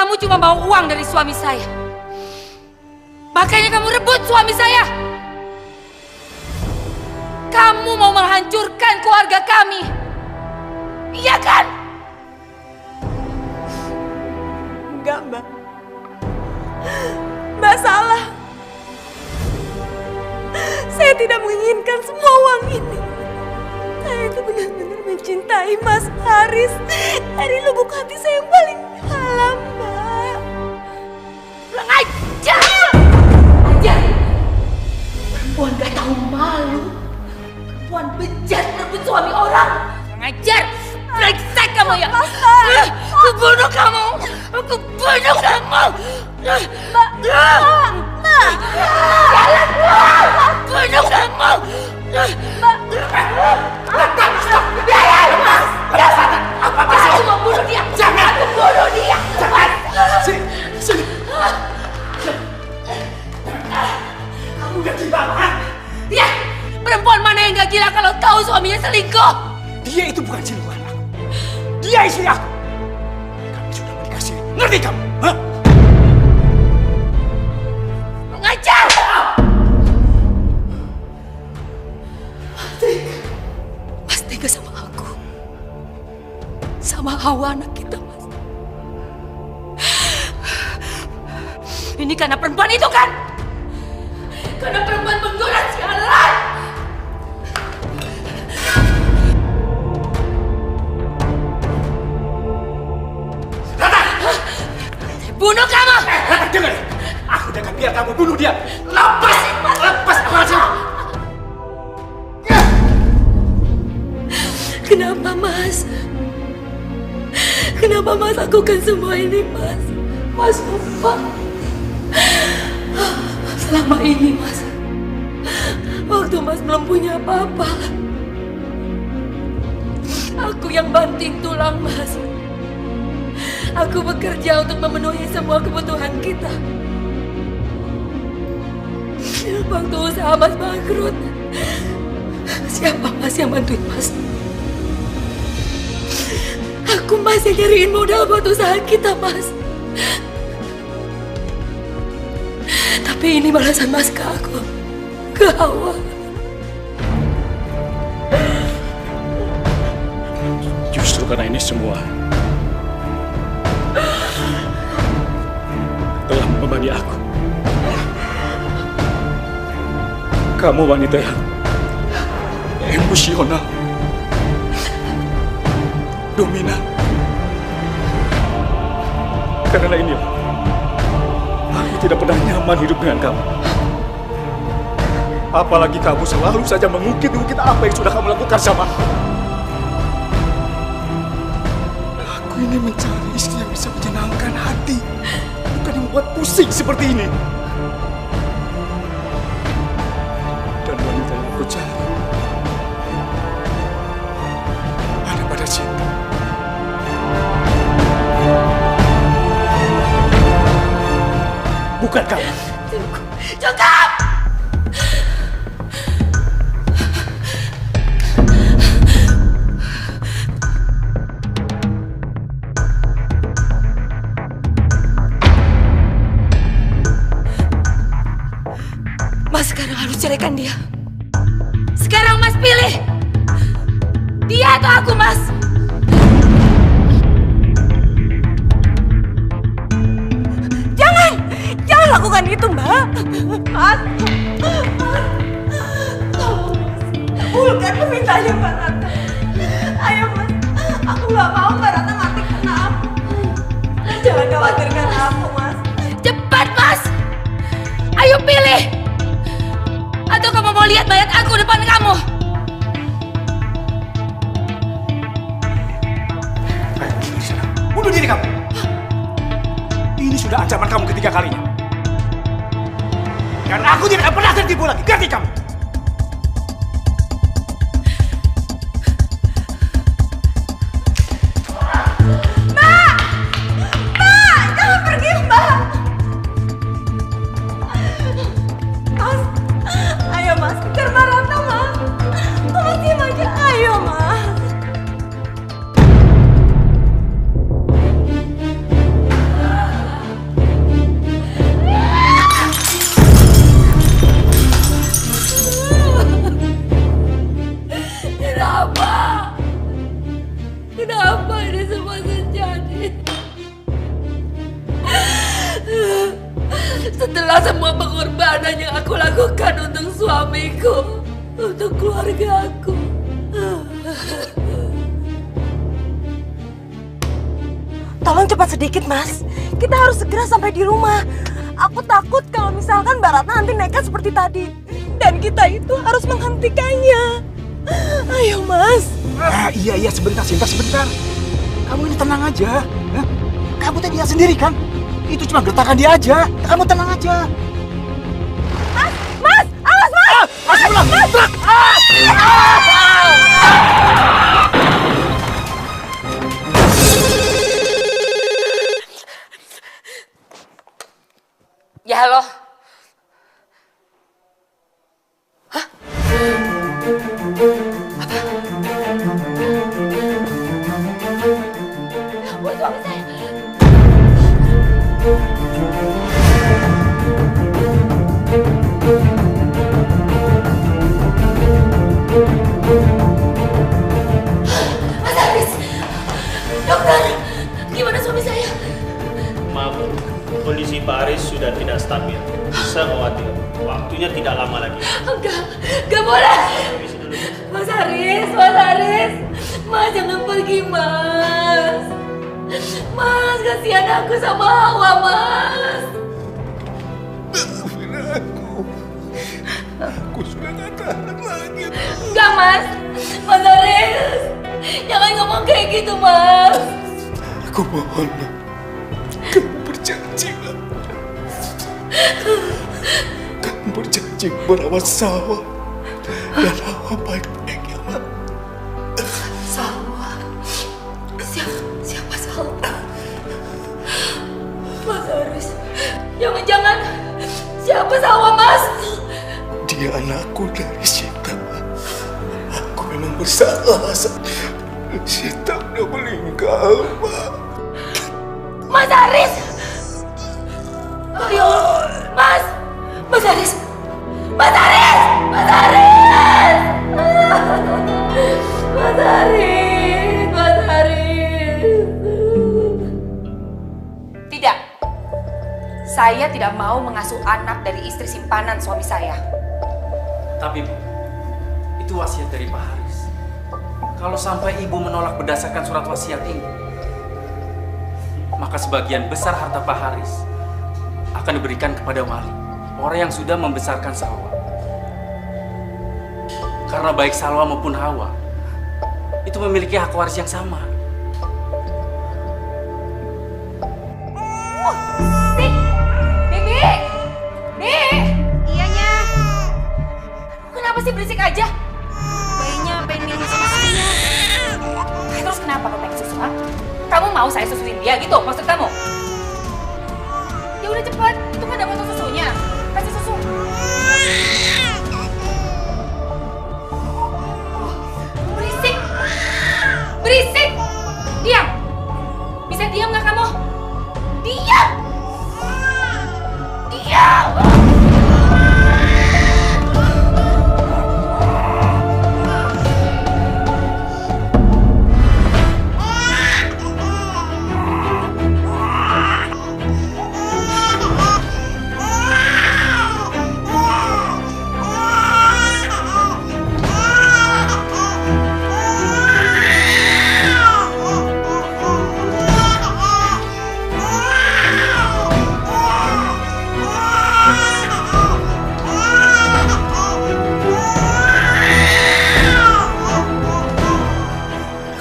kamu cuma mau uang dari suami saya. Makanya kamu rebut suami saya. Kamu mau menghancurkan keluarga kami. Iya kan? Enggak, Mbak. Mbak salah. Saya tidak menginginkan semua uang ini. Saya itu benar-benar mencintai Mas Haris dari lubuk hati saya yang paling dalam, Mbak. Kurang ajar! Ajar! Perempuan gak tahu malu. Perempuan bejat merebut suami orang. Kurang ajar! Brengsek kamu ya! Aku bunuh kamu! Aku bunuh kamu! Mbak! Mbak! Jalan keluar! Bunuh kamu! Mbak! Stop! Biarin, Mas! Aku mau bunuh dia! Jangan! Aku bunuh dia! Jangan! Sini! Kamu udah gila, kan? Ya! Perempuan mana yang gak gila kalau tahu suaminya selingkuh? Dia itu bukan selingkuhan aku. Dia istri aku. Kami sudah menikah siri. Ngerti kamu? Hah? Mengajar! Mas tega sama aku. Sama Hawa anak kita, Mas. Ini karena perempuan itu kan? Karena perempuan penggoda sialan! Bunuh kamu! Dengar! Aku udah gak biar kamu bunuh dia. Lepas! Lepas! Kenapa, Mas? Kenapa Mas lakukan semua ini, Mas? Mas lupa. Selama ini, Mas, waktu Mas belum punya apa-apa, aku yang banting tulang, Mas. Aku bekerja untuk memenuhi semua kebutuhan kita. Waktu usaha Mas bangkrut, siapa Mas yang bantuin Mas? Aku masih nyariin modal buat usaha kita, Mas. Tapi ini balasan Mas ke aku, ke Hawa. Justru karena ini semua telah membebani aku. Kamu wanita yang emosional, dominan. Karena ini, aku tidak pernah nyaman hidup dengan kamu. Apalagi kamu selalu saja mengungkit-ungkit apa yang sudah kamu lakukan sama aku. Aku ini mencari istri yang bisa menyenangkan hati, bukan yang membuat pusing seperti ini. Dan wanita yang aku cari ada pada cinta. Bukan kamu. Cukup! Mas sekarang harus ceraikan dia. Sekarang Mas pilih. Dia atau aku, Mas? Jangan lakukan itu, Mbak. Mas. Kabulkan permintaannya Mbak Ratna. Ayo, Mas. Aku gak mau Mbak Ratna mati karena aku. Jangan khawatirkan aku, Mas. Cepat, Mas! Ayo pilih! Atau kamu mau lihat mayat aku depan kamu? Ayo, di sana. Bunuh diri kamu. Ini sudah ancaman kamu ketiga kalinya. Dan aku tidak akan pernah tertipu lagi. Ganti kamu. Mbak! Mbak! Jangan pergi, Mbak! Mas! Ayo, Mas. Kejar Mbak Ratna, Mas. Mas, diam aja. Ayo, Mas. pengorbanan yang aku lakukan untuk suamiku, untuk keluarga aku. Tolong cepat sedikit, Mas. Kita harus segera sampai di rumah. Aku takut kalau misalkan Mbak Ratna nanti nekat seperti tadi. Dan kita itu harus menghentikannya. Ayo, Mas. Iya, sebentar, Sinta, sebentar. Kamu ini tenang aja. Hah? Kamu tadi lihat sendiri kan? Itu cuma gertakan dia aja. Kamu tenang aja. Mas! Awas, Mas! Ya halo. Hah? Apa? Ya ampun, suami saya. Mas Haris, dokter, gimana suami saya? Maaf, kondisi Pak Aris sudah tidak stabil. Saya khawatir, waktunya tidak lama lagi. Enggak boleh. Permisi dulu. Mas Haris, Mas jangan pergi, Mas. Mas, kasihan aku sama Hawa, Mas. Maafin aku. Aku sudah gak tahan lagi. Enggak, Mas. Mas Haris, jangan ngomong kayak gitu, Mas. Aku mohon, kamu berjanji, Mak. Kamu berjanji merawat sawah dan Hawa baik-baik, ya, Mak. Salwa. Siapa Salwa? Mas Haris, jangan-jangan siapa Salwa, Mas? Dia anakku dari Sita. Aku memang bersalah. Sita udah meninggal, Mak. Mas Haris! Oh, ya Allah. Mas Haris! Mas Haris! Mas Haris! Mas Haris! Mas Haris! Tidak. Saya tidak mau mengasuh anak dari istri simpanan suami saya. Tapi Bu, itu wasiat dari Pak Haris. Kalau sampai Ibu menolak berdasarkan surat wasiat ini, maka sebagian besar harta Pak Haris akan diberikan kepada wali, orang yang sudah membesarkan Salwa. Karena baik Salwa maupun Hawa itu memiliki hak waris yang sama. Bibi! Iya, Nya. Kenapa sih berisik aja? Bayinya pengen minum sama saya. Terus kenapa kau pengen susu, ha? Kamu mau saya susuin dia gitu maksud kamu? Ya udah cepat, itu kan ada botol susunya. Kasih susu. Berisik. Berisik. Diam. Bisa diam nggak kamu? Diam. Diam.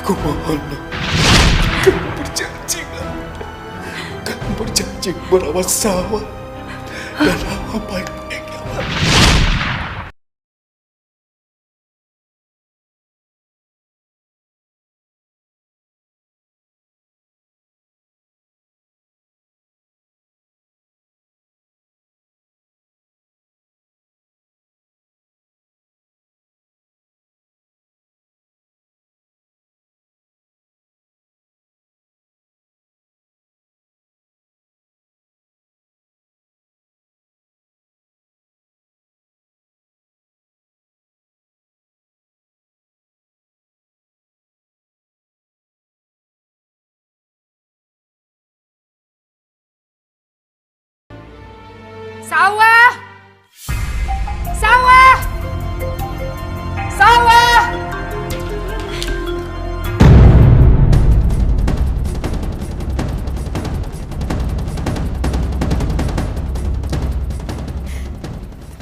Aku mohon, Mak. Kamu berjanji, Mak. Kamu berjanji merawat sawah dan Hawa baik-baik, ya, Mak. Salwa! Sawah! Sawah!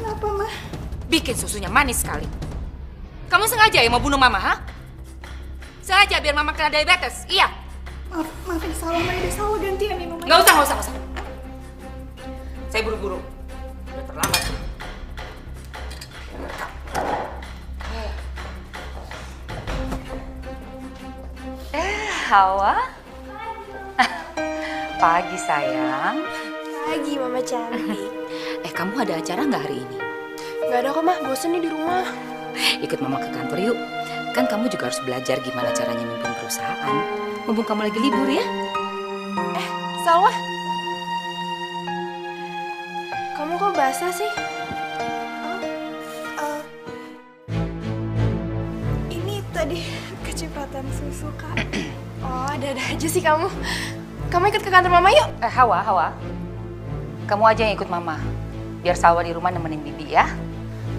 Kenapa, Ma? Bikin susunya manis sekali. Kamu sengaja ya mau bunuh Mama, ha? Sengaja biar Mama kena diabetes, iya? Maafin Salwa, Ma. Udah Salwa gantian minum. Nggak usah. Saya buru-buru. Udah terlambat. Hawa? Pagi, sayang. Pagi, Mama cantik. Kamu ada acara nggak hari ini? Gak ada kok, Ma. Bosen nih di rumah. Ikut Mama ke kantor yuk. Kan kamu juga harus belajar gimana caranya mimpin perusahaan. Mumpung kamu lagi libur ya. Salwa? Kamu kok basah sih? Ini tadi kecepatan susu, Kak. Oh, ada-ada aja sih kamu. Kamu ikut ke kantor Mama yuk. Hawa. Kamu aja yang ikut Mama. Biar Salwa di rumah nemenin Bibi ya.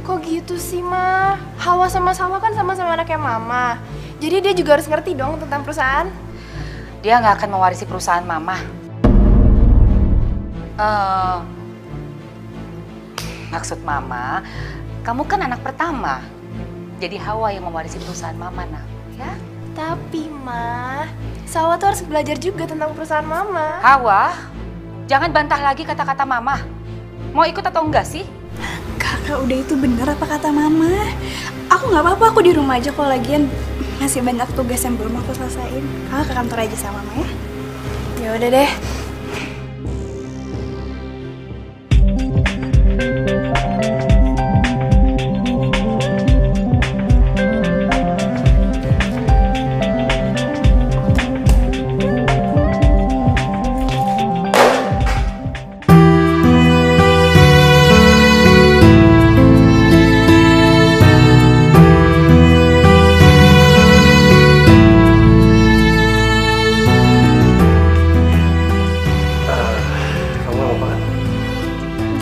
Kok gitu sih, Ma? Hawa sama Salwa kan sama-sama anaknya Mama. Jadi dia juga harus ngerti dong tentang perusahaan. Dia nggak akan mewarisi perusahaan Mama. Maksud Mama, kamu kan anak pertama. Jadi Hawa yang mewarisi perusahaan Mama, nak. Ya? Tapi, Ma, Salwa tuh harus belajar juga tentang perusahaan Mama. Hawa, jangan bantah lagi kata-kata Mama. Mau ikut atau enggak sih? Kakak udah itu bener apa kata Mama. Aku nggak apa-apa, aku di rumah aja kalau lagian masih banyak tugas yang belum aku selesaiin. Kakak ke kantor aja sama Mama ya. Ya udah deh.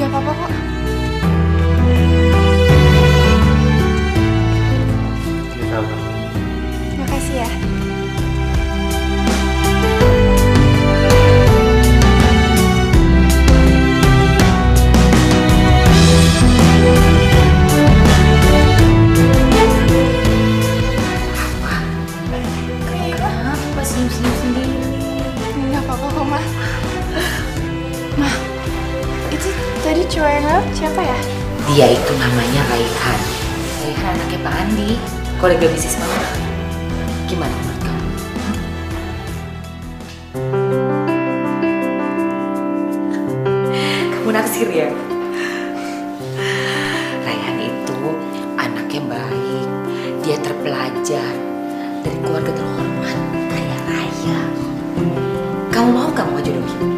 Gak apa-apa kok. Ini kamu. Makasih ya. Kenapa senyum-senyum sendiri? Gak apa-apa kok, Ma. Ma, itu tadi cowok yang ngelap siapa ya? Dia itu namanya Raihan. Raihan anaknya Pak Andi, kolega bisnis Mama. Gimana menurut kamu? Kamu naksir ya? Raihan itu anaknya baik, dia terpelajar, dari keluarga terhormat, kaya raya. Kamu mau gak mau jodohin?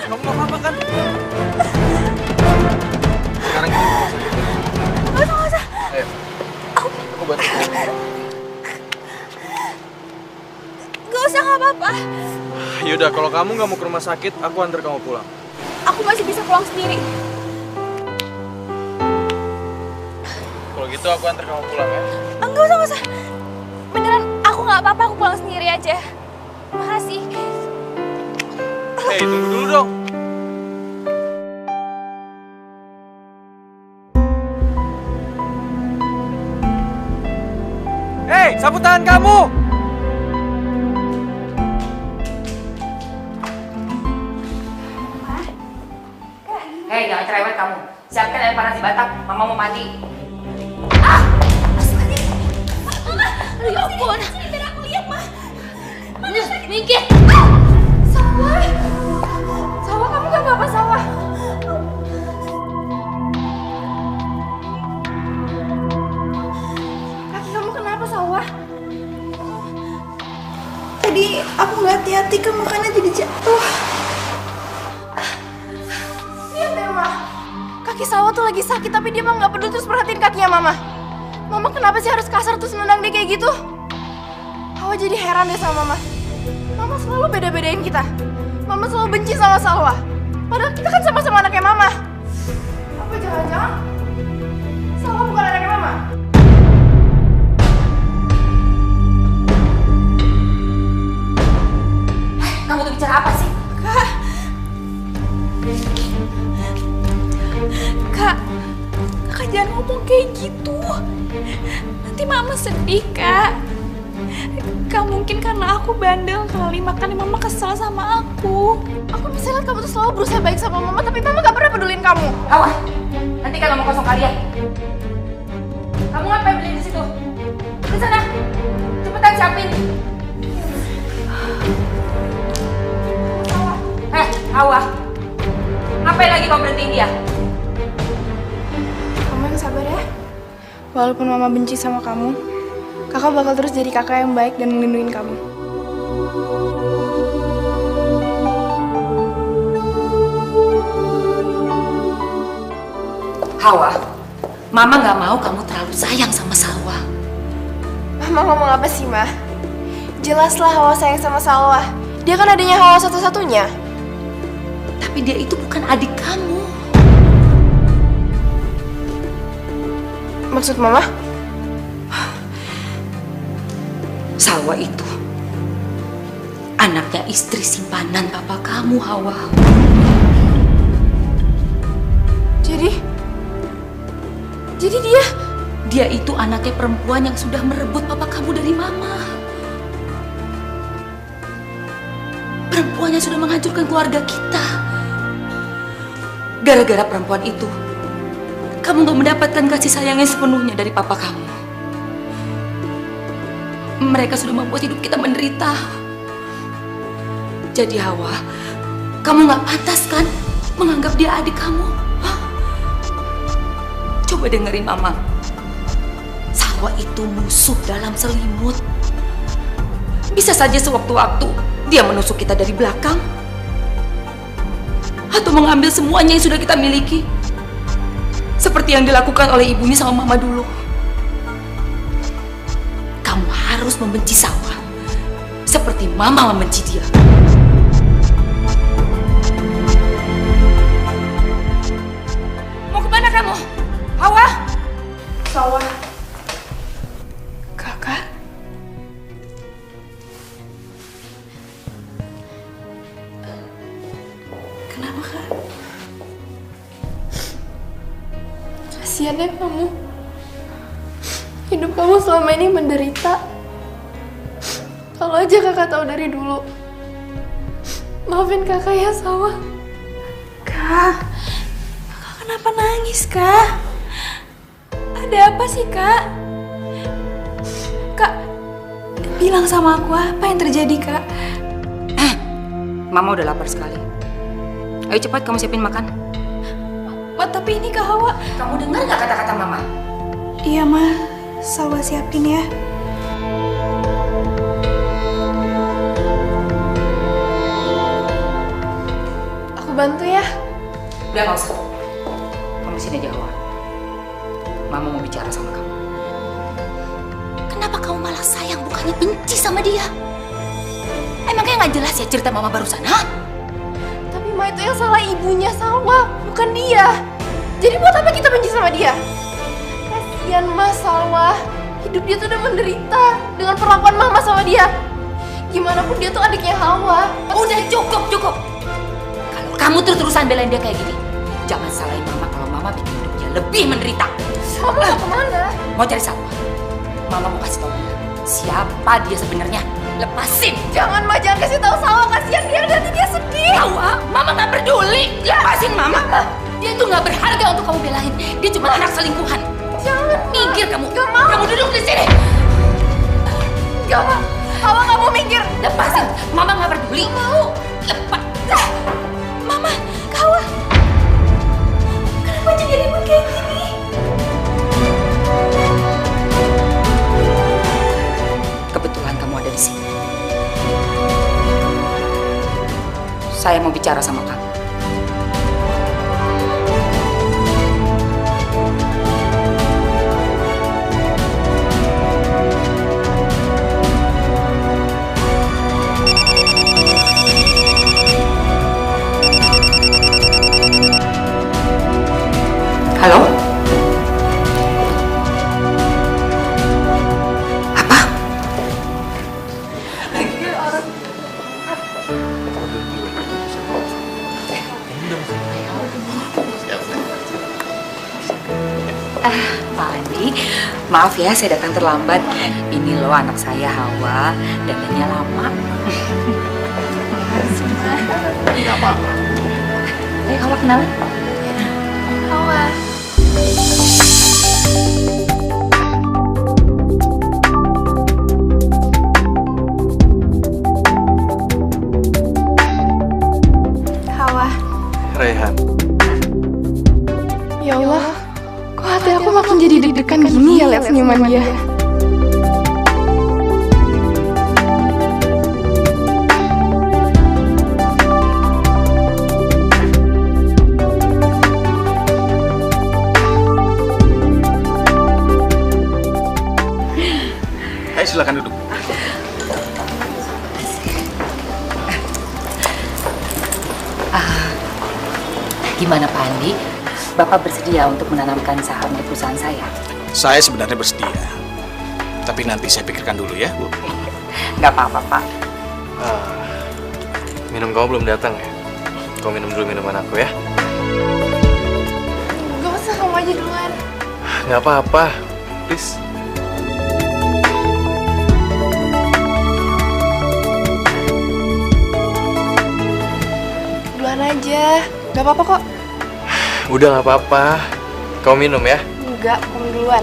Kamu nggak apa-apa kan? Sekarang kita ke rumah sakit. Ayo, aku bantu. Gak usah, gak apa-apa. Yaudah, kalau kamu nggak mau ke rumah sakit, aku antar kamu pulang. Aku masih bisa pulang sendiri. Kalau gitu aku antar kamu pulang ya. Enggak usah. Beneran, aku gak apa-apa, aku pulang sendiri aja. Makasih. Hei, tunggu dulu dong. Hei, sapu tangan kamu! Hei, jangan cerewet kamu. Siapkan air panas di batap. Mama mau mandi. Aduh, ya ampun. Sini, biar aku lihat, Ma. Mana sakit? Minggir. Sawah. Sawah, kamu gak apa-apa, Sawah. Kaki kamu kenapa, Sawah? Tadi aku nggak hati-hati kan makanya jadi jatuh. kaki Salwa tuh lagi sakit, tapi dia mah nggak peduli terus perhatiin kakinya Mama. Mama kenapa sih harus kasar terus nendang dia kayak gitu? Hawa jadi heran deh sama Mama. Mama selalu beda-bedain kita. Mama selalu benci sama Salwa. Padahal kita kan sama-sama anaknya Mama. Apa jangan-jangan Salwa bukan anaknya Mama? Kamu tuh bicara apa sih? Kak, Kakak jangan ngomong kayak gitu. Nanti Mama sedih, Kak. Kak, mungkin karena aku bandel kali, makanya Mama kesel sama aku. Aku bisa lihat kamu tuh selalu berusaha baik sama Mama, tapi Mama gak pernah pedulin kamu. Hawa, nanti kan ngomong kosong kalian. Kamu ngapain beli di situ? Ke sana, cepetan siapin. Hawa, ngapain lagi kau berhentiin dia? Kamu yang sabar ya. Walaupun Mama benci sama kamu, Kakak bakal terus jadi kakak yang baik dan ngelindungin kamu. Hawa, Mama nggak mau kamu terlalu sayang sama Salwa. Mama ngomong apa sih, Ma? Jelaslah Hawa sayang sama Salwa. Dia kan adanya Hawa satu-satunya. Tapi dia itu bukan adik kamu. Maksud Mama? Salwa itu anaknya istri simpanan papa kamu, Hawa. Jadi dia itu anaknya perempuan yang sudah merebut papa kamu dari Mama. Perempuan yang sudah menghancurkan keluarga kita. Gara-gara perempuan itu, kamu gak mendapatkan kasih sayang yang sepenuhnya dari papa kamu. Mereka sudah membuat hidup kita menderita. Jadi Hawa, kamu gak pantas kan menganggap dia adik kamu? Hah? Coba dengerin Mama. Salwa itu musuh dalam selimut. Bisa saja sewaktu-waktu dia menusuk kita dari belakang, atau mengambil semuanya yang sudah kita miliki, seperti yang dilakukan oleh ibunya sama Mama dulu. Kamu harus membenci Salwa seperti Mama membenci dia. Mau kemana kamu? Hawa? Salwa. Kakak? Kenapa, Kak? Kasian ya kamu. Hidup kamu selama ini menderita. Kalau aja kakak tahu dari dulu. Maafin kakak ya, Salwa. Kak, Kakak kenapa nangis, Kak? Ada apa sih, Kak? Kak, bilang sama aku apa yang terjadi, Kak? Mama udah lapar sekali. Ayo cepat kamu siapin makan. Ma, tapi ini Kak Hawa. Kamu dengar nggak kata-kata Mama? Iya, Ma. Salwa siapin ya. Aku bantu ya. Udah nggak usah. Kamu sini aja, Hawa. Mama mau bicara sama kamu. Kenapa kamu malah sayang bukannya benci sama dia? Emangnya nggak jelas ya cerita Mama barusan, hah? Tapi Ma, itu yang salah ibunya Salwa, bukan dia. Jadi buat apa kita benci sama dia? Kasian Mas Salwa. Hidup dia tuh udah menderita dengan perlakuan Mama sama dia. Gimana pun dia tuh adiknya Hawa. Udah cukup. Kalau kamu terus-terusan belain dia kayak gini, jangan salahin Mama kalau Mama bikin hidup dia lebih menderita. Mama mau kemana? Mau cari Salwa. Mama mau kasih tahu dia siapa dia sebenarnya. Lepasin. Jangan Ma, jangan kasih tahu Salwa, kasihan dia, nanti dia sedih. Hawa, Mama nggak peduli. Lepasin Mama. Dia itu nggak berharga untuk kamu belain. Dia cuma anak selingkuhan. Jangan, Minggir kamu. Gak mau. Kamu duduk di sini. Gak mau. Hawa nggak mau minggir. Lepasin. Mama nggak peduli. Mau. Lepas. Mama, Kak Hawa. Kenapa jadi ribut kayak gini? Kebetulan kamu ada di sini. Saya mau bicara sama kamu. Maaf ya, saya datang terlambat. Ini loh anak saya Hawa, dandannya lama. Nggak apa-apa. Ayo Hawa kenalan. Hawa. Hawa. Raihan. Ya Allah, kok hati aku makin jadi deg-degan gini ya lihat senyuman dia. Ayo silakan duduk. Gimana Pak Andi? Bapak bersedia untuk menanamkan saham di perusahaan saya? Saya sebenarnya bersedia. Tapi nanti saya pikirkan dulu ya, Bu. Nggak apa-apa Pak. Minum kamu belum datang ya? Kau minum dulu minuman aku ya? Gak usah, kamu aja duluan. Nggak apa-apa, please. Duluan aja, gak apa-apa kok. Udah nggak apa-apa. Kau minum ya? Enggak, kamu duluan.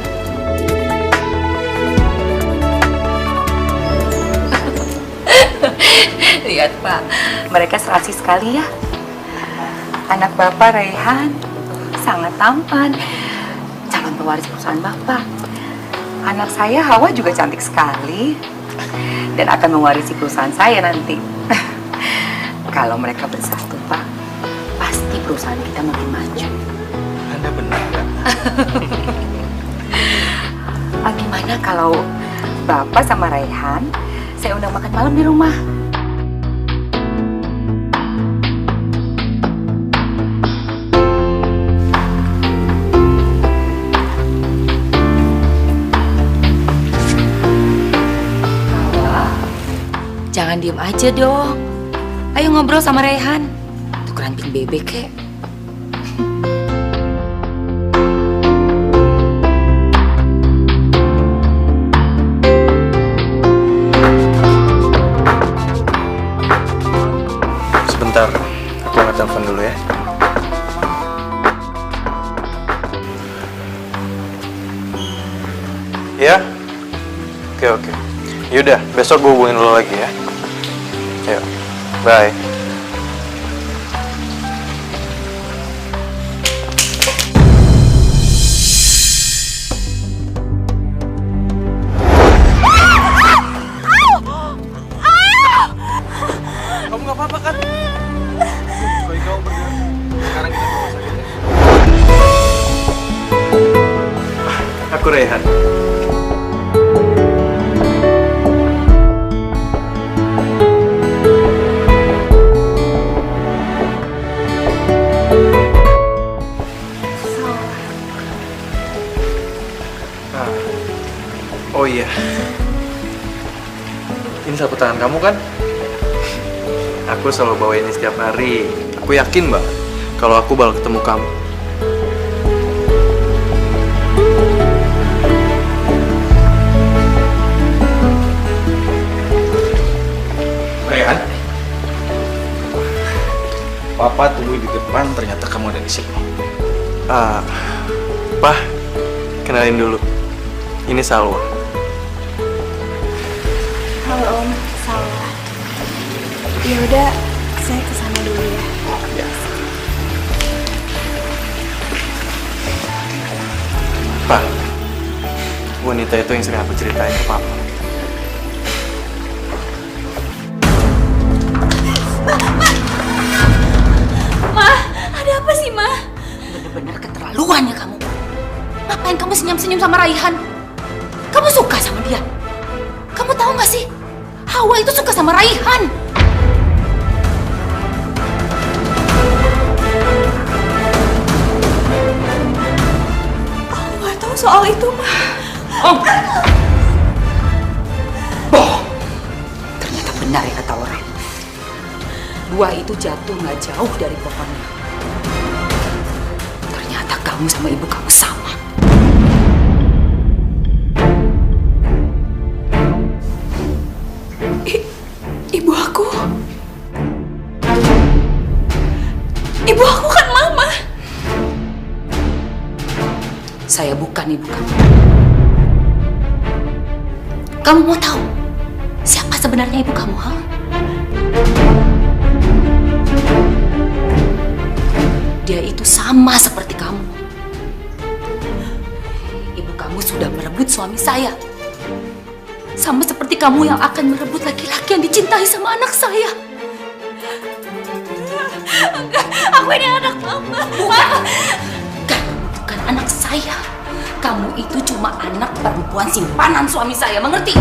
Lihat Pak, mereka serasi sekali ya. Anak Bapak Raihan sangat tampan, calon pewaris perusahaan Bapak. Anak saya Hawa juga cantik sekali dan akan mewarisi perusahaan saya nanti. Kalau mereka bersatu Pak, pasti perusahaan kita makin maju. Anda benar nggak? Gimana kalau Bapak sama Raihan saya undang makan malam di rumah? Jangan diem aja dong. Ayo ngobrol sama Raihan. Tukeran pink bebek kek. Sebentar, aku angkat telepon dulu ya. Ya? Oke. Yaudah, besok gue hubungin lo lagi ya. Yuk, bye. Kamu nggak apa-apa kan? Baik kamu berdua. Sekarang kita ke rumah sakit ya. Aku Raihan. Oh iya, ini sapu tangan kamu kan? Aku selalu bawa ini setiap hari. Aku yakin banget kalau aku bakal ketemu kamu. Raihan, Papa tunggu di depan, ternyata kamu ada di sini. Pak, kenalin dulu. Ini Salwa. Halo Om, salah. Ya udah, saya kesana dulu ya. Ya. Pak, wanita itu yang sering aku ceritain ke Papa. Ma, ada apa sih, Ma? Bener-bener keterlaluan ya kamu. Ngapain kamu senyum-senyum sama Raihan? Kamu suka sama dia? Kamu tahu gak sih? Hawa itu suka sama Raihan. Aku nggak tahu soal itu, Ma. Oh. Bohong. Ternyata benar ya kata orang. Buah itu jatuh nggak jauh dari pohonnya. Ternyata kamu sama ibu kamu sama. ibu kamu. Kamu mau tahu siapa sebenarnya ibu kamu, ha? Dia itu sama seperti kamu. Ibu kamu sudah merebut suami saya. Sama seperti kamu yang akan merebut laki-laki yang dicintai sama anak saya. Aku ini anak mama. Kamu bukan anak saya. Kamu itu cuma anak perempuan simpanan suami saya, mengerti?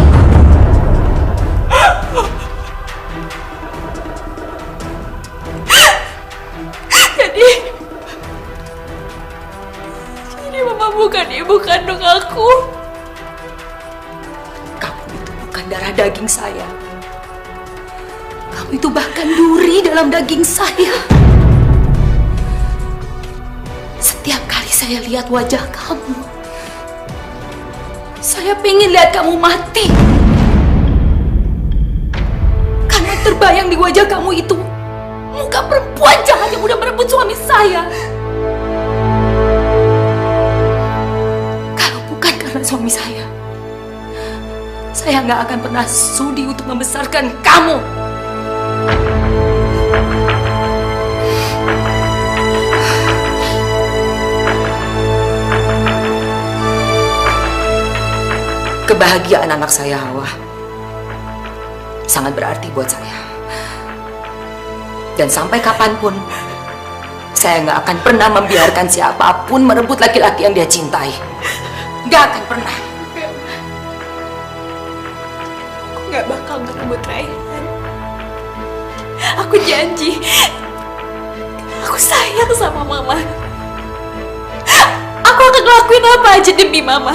Jadi mama bukan ibu kandung aku. Kamu itu bukan darah daging saya. Kamu itu bahkan duri dalam daging saya. Setiap kali saya lihat wajah kamu, saya pengen lihat kamu mati. Karena terbayang di wajah kamu itu muka perempuan jahat yang udah merebut suami saya. Kalau bukan karena suami saya nggak akan pernah sudi untuk membesarkan kamu. Kebahagiaan anak saya, Hawa, sangat berarti buat saya. Dan sampai kapanpun, saya nggak akan pernah membiarkan siapapun merebut laki-laki yang dia cintai. Nggak akan pernah. Aku nggak bakal merebut Raihan. Aku janji. Aku sayang sama Mama. Aku akan ngelakuin apa aja demi Mama.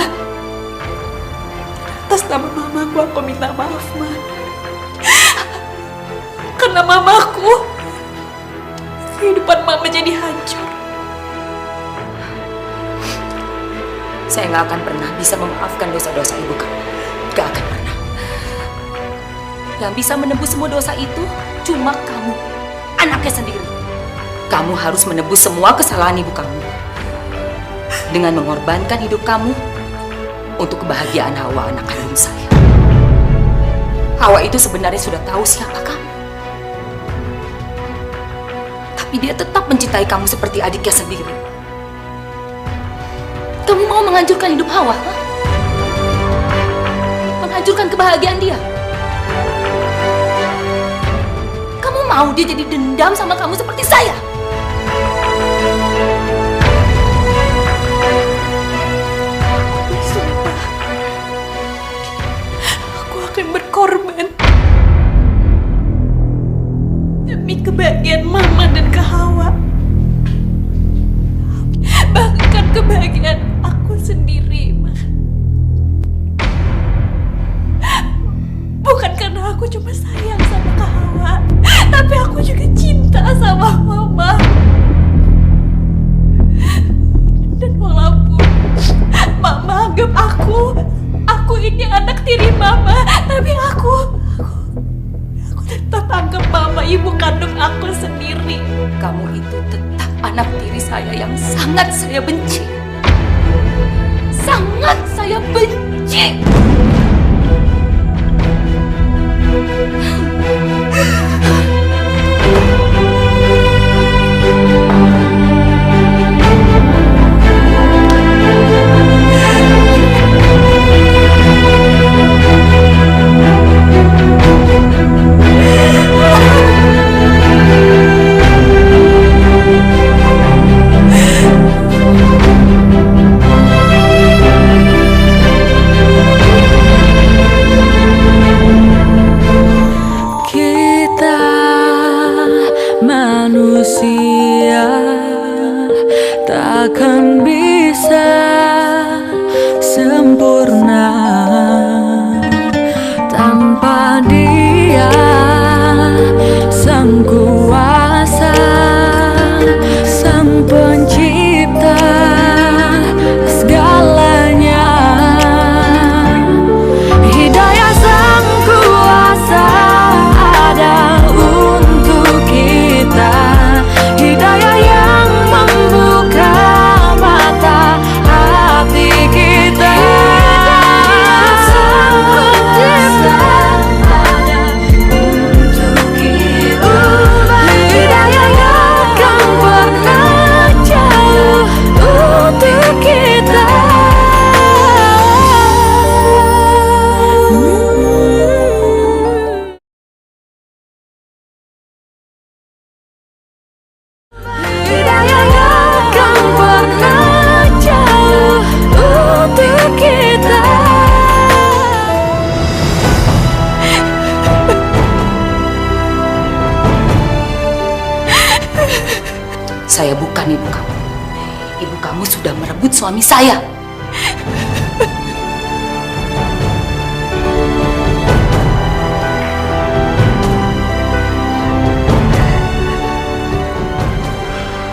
Atas nama Mamaku, aku minta maaf, Ma. Karena Mamaku, kehidupan Mama jadi hancur. Saya nggak akan pernah bisa memaafkan dosa-dosa ibu kamu. Nggak akan pernah. Yang bisa menebus semua dosa itu cuma kamu, anaknya sendiri. Kamu harus menebus semua kesalahan ibu kamu dengan mengorbankan hidup kamu untuk kebahagiaan Hawa, anak kandung saya. Hawa itu sebenarnya sudah tahu siapa kamu. Tapi dia tetap mencintai kamu seperti adiknya sendiri. Kamu mau menghancurkan hidup Hawa? Ha? Menghancurkan kebahagiaan dia? Kamu mau dia jadi dendam sama kamu seperti saya? Berkorban demi kebahagiaan Mama dan Kak Hawa, bahkan kebahagiaan aku sendiri, Ma. Bukan karena aku cuma sayang sama Kak Hawa, tapi aku juga cinta sama Mama. Dan walaupun Mama anggap aku ini anak tiri Mama, tapi aku tetap anggap Mama ibu kandung aku sendiri. Kamu itu tetap anak tiri saya yang sangat saya benci. Sangat saya benci. Saya bukan ibu kamu. Ibu kamu sudah merebut suami saya.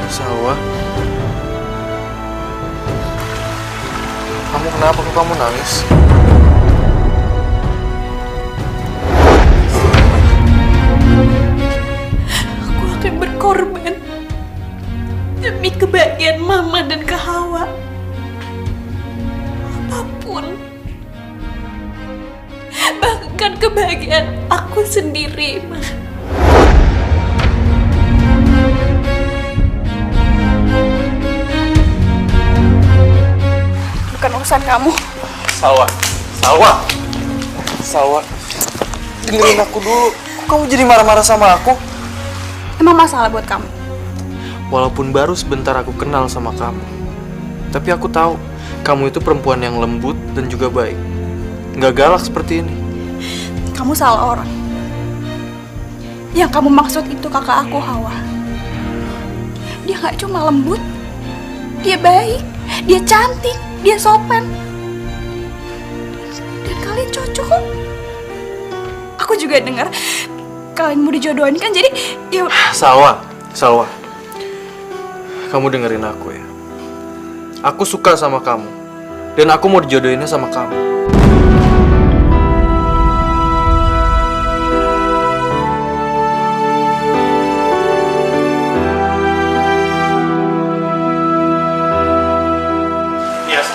Salwa, kamu kenapa kok kamu nangis? Aku akan berkorban demi kebahagiaan Mama dan Kak Hawa. Apapun. Bahkan kebahagiaan aku sendiri, Ma. Bukan urusan kamu. Salwa, dengerin aku dulu. Kok kamu jadi marah-marah sama aku? Emang masalah buat kamu? Walaupun baru sebentar aku kenal sama kamu, tapi aku tahu kamu itu perempuan yang lembut dan juga baik. Nggak galak seperti ini. Kamu salah orang. Yang kamu maksud itu kakak aku, Hawa. Dia nggak cuma lembut, dia baik, dia cantik, dia sopan. Dan kalian cocok kok. Aku juga dengar kalian mau dijodohin kan, jadi ya. Salwa, kamu dengerin aku ya. Aku suka sama kamu, dan aku mau dijodohinnya sama kamu. Yes.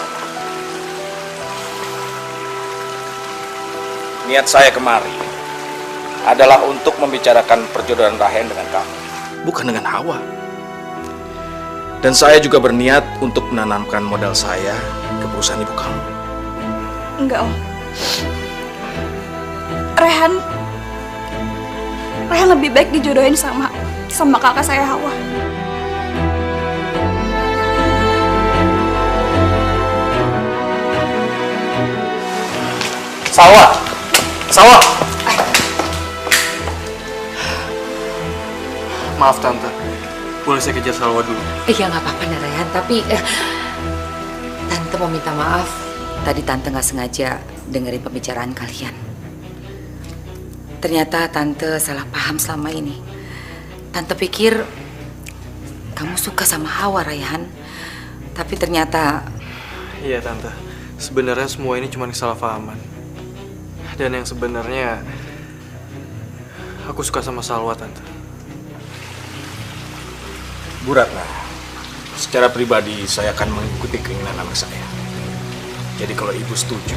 Niat saya kemari adalah untuk membicarakan perjodohan Rayhan dengan kamu, bukan dengan Hawa. Dan saya juga berniat untuk menanamkan modal saya ke perusahaan ibu kamu. Enggak, Om. Rayhan lebih baik dijodohin sama kakak saya, Hawa. Salwa! Maaf Tante, boleh saya kejar Salwa dulu? Ya nggak apa-apa Rayhan, tapi Tante mau minta maaf. Tadi Tante nggak sengaja dengerin pembicaraan kalian. Ternyata Tante salah paham selama ini. Tante pikir kamu suka sama Hawa, Rayhan. Tapi ternyata... Iya Tante, sebenarnya semua ini cuma kesalahpahaman. Dan yang sebenarnya aku suka sama Salwa, Tante. Bu Ratna, secara pribadi saya akan mengikuti keinginan anak saya. Jadi kalau ibu setuju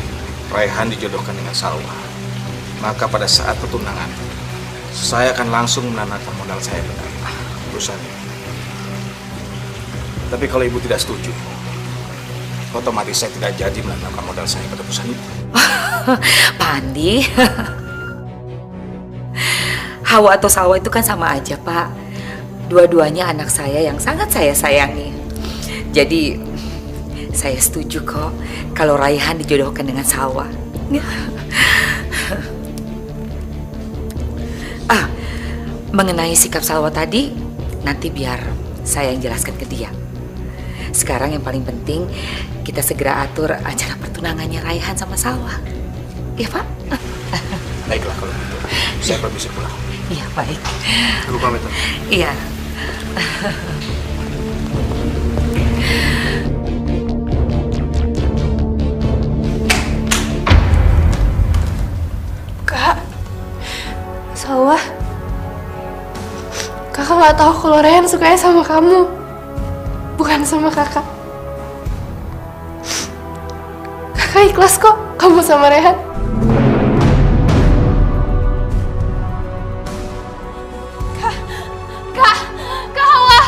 Rayhan dijodohkan dengan Salwa, maka pada saat pertunangan saya akan langsung menanamkan modal saya ke perusahaan ini. Tapi kalau ibu tidak setuju, otomatis saya tidak jadi menanamkan modal saya pada perusahaan ibu. Pak Andi, Hawa atau Salwa itu kan sama aja, Pak. Dua-duanya anak saya yang sangat saya sayangi. Jadi, saya setuju kok kalau Rayhan dijodohkan dengan Salwa. Mengenai sikap Salwa tadi, nanti biar saya yang jelaskan ke dia. Sekarang yang paling penting, kita segera atur acara pertunangannya Rayhan sama Salwa. Iya, Pak? Baiklah kalau gitu. Saya permisi pulang. Iya, baik. Aku pamit, Tante. Iya. Kak, Salwa, kakak nggak tahu kalau Rayhan sukanya sama kamu, bukan sama kakak. Kakak ikhlas kok kamu sama Rayhan. Kak Hawa,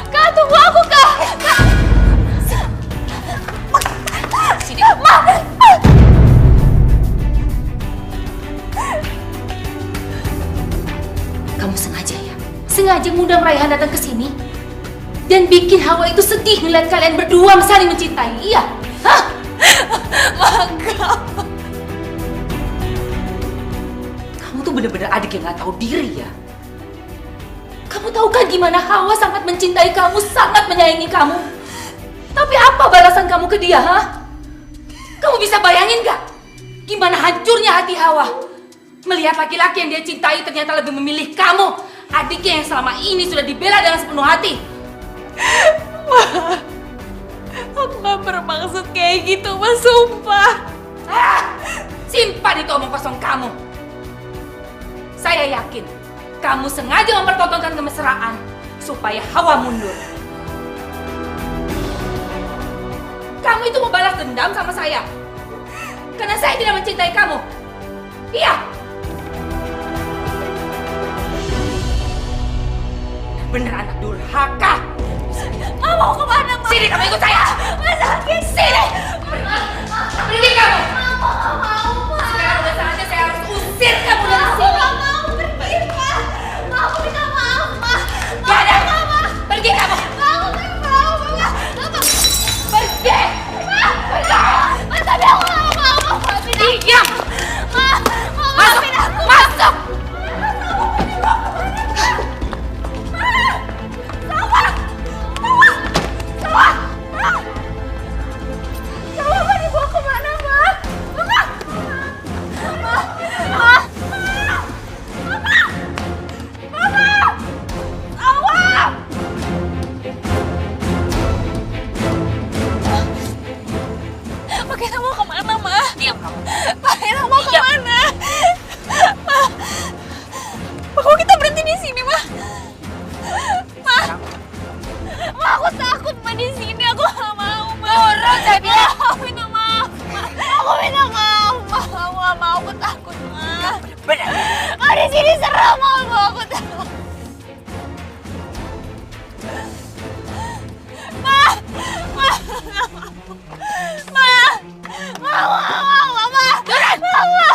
Kak tunggu aku Kak. Sini. Kamu sengaja ya? Sengaja ngundang Rayhan datang ke sini? Dan bikin Hawa itu sedih melihat kalian berdua saling mencintai, iya? Hah? Kamu tuh bener-bener adik yang gak tahu diri ya? Kamu tahu kan gimana Hawa sangat mencintai kamu, sangat menyayangi kamu. Tapi apa balasan kamu ke dia, ha? Kamu bisa bayangin gak? Gimana hancurnya hati Hawa melihat laki-laki yang dia cintai ternyata lebih memilih kamu, adiknya yang selama ini sudah dibela dengan sepenuh hati. Ma, aku gak bermaksud kayak gitu, Ma, sumpah. Simpan itu omong kosong kamu. Saya yakin kamu sengaja mempertontonkan kemesraan supaya Hawa mundur. Kamu itu mau balas dendam sama saya karena saya tidak mencintai kamu. Iya. Bener anak durhaka. Mau kemana, Ma? Sini, kamu ikut saya. Sakit. Sini. Pergi kamu. Sekarang udah saatnya saya harus usir kamu dari sini. Aku gak mau pergi, Ma. Aku minta maaf, Ma. Gak ada. Pergi kamu. Aku gak mau, Ma. Pergi. Ma, tapi aku gak mau. Diam. Ma, maafin aku. Masuk. Kita mau kemana, Ma? Diam kamu. Kita mau kemana? Ma, kok kita berhenti di sini, Ma? Ma, aku takut, Ma, di sini. Aku gak mau, Ma. Orang saya bilang. Aku minta maaf, Ma. Aku minta maaf, Ma. Aku gak mau, aku takut, Ma. Bener. Ma, di sini serem, Ma. Aku takut. Ma, Ma. Mama! Duran! Mama!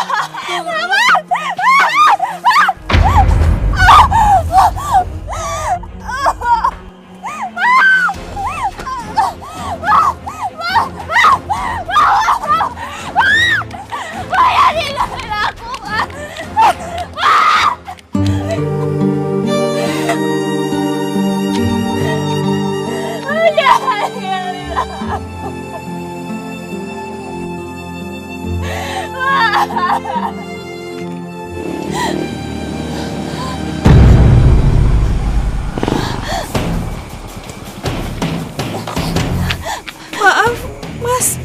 Maaf, Mas.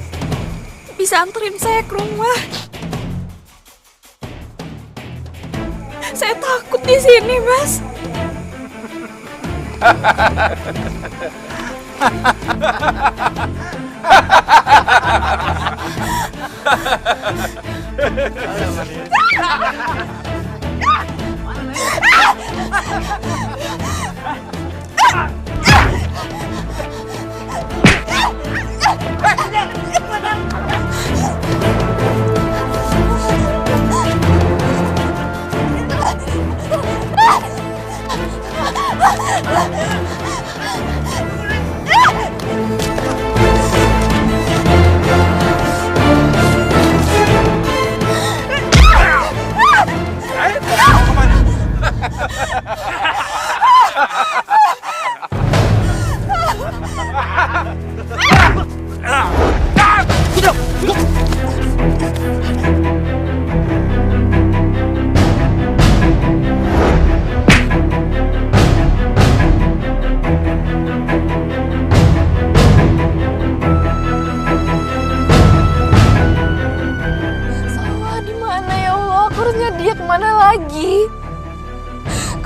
Bisa anterin saya ke rumah? Saya takut di sini, Mas.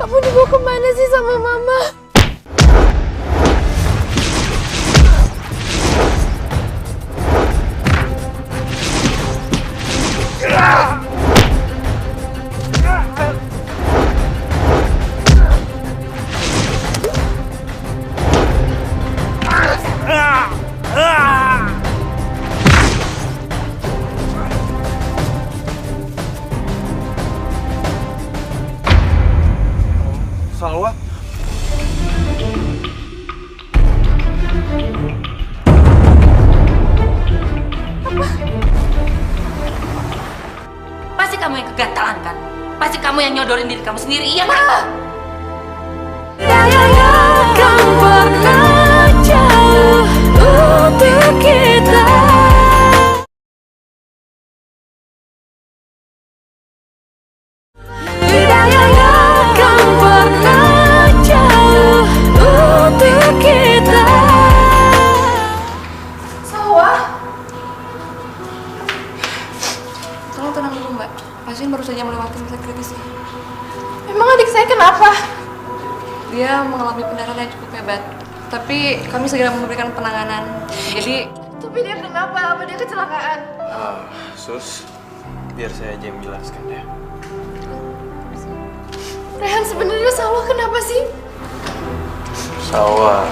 Kamu dibawa kemana sih sama Mama? Salwa? Pasti kamu yang kegatalan kan? Pasti kamu yang nyodorin diri kamu sendiri, iya kan? Yang akan pernah jauh untuk kita. Yang akan pernah jauh untuk kita. Sawah? Tolong tenang dulu mbak, pasien baru saja melewati masa kritis. Emang adik saya kenapa? Dia mengalami pendarahan yang cukup hebat, tapi kami segera memberikan penanganan. Jadi Tapi dia kenapa? Apa dia kecelakaan? Sus, biar saya aja yang menjelaskan ya. Rehan, sebenarnya Sawah kenapa sih? Salwa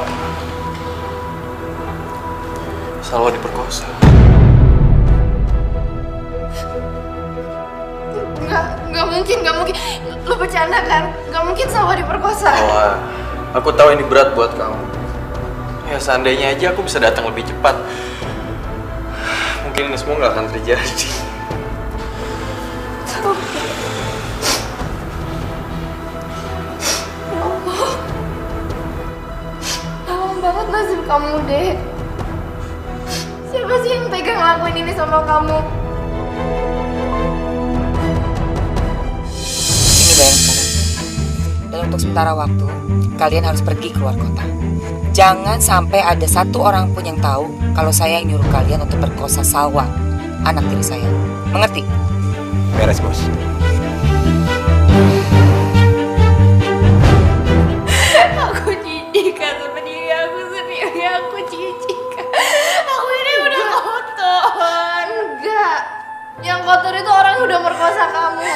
diperkosa. Nggak mungkin. Lu bercanda kan? Nggak mungkin Sawah diperkosa. Salwa, aku tahu ini berat buat kamu. Ya seandainya aja aku bisa datang lebih cepat. Mungkin ini semua nggak akan terjadi. Ya Allah. Tolong banget nasib kamu, Dek. Siapa sih yang tega ngelakuin ini sama kamu? Ini bayaran kalian. Dan untuk sementara waktu, kalian harus pergi keluar kota. Jangan sampai ada satu orang pun yang tahu kalau saya yang nyuruh kalian untuk perkosa Salwa, anak tiri saya. Mengerti? Beres, Bos. Aku jijik sama diri aku sendiri. Aku jijik. Aku ini udah kotor. Enggak. Yang kotor itu orang yang udah merkosa kamu.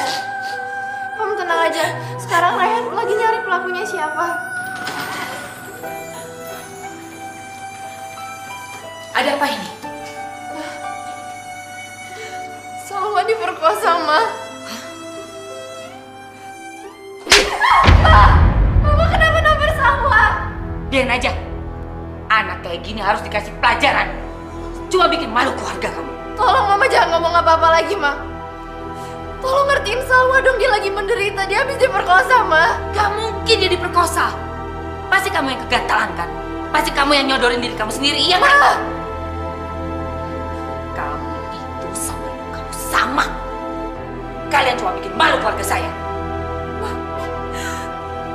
Kamu tenang aja. Sekarang Rehan lagi nyari pelakunya siapa. Ada apa ini? Salwa diperkosa, Ma. Mama kenapa nampar Salwa? Biarin aja. Anak kayak gini harus dikasih pelajaran. Cuma bikin malu keluarga kamu. Tolong Mama jangan ngomong apa-apa lagi, Ma. Tolong ngertiin Salwa dong, dia lagi menderita. Dia habis diperkosa, Ma. Gak mungkin dia diperkosa. Pasti kamu yang kegatalan kan? Pasti kamu yang nyodorin diri kamu sendiri, iya kan? Ma! Kamu itu sama ibu kamu sama. Kalian cuma bikin malu keluarga saya.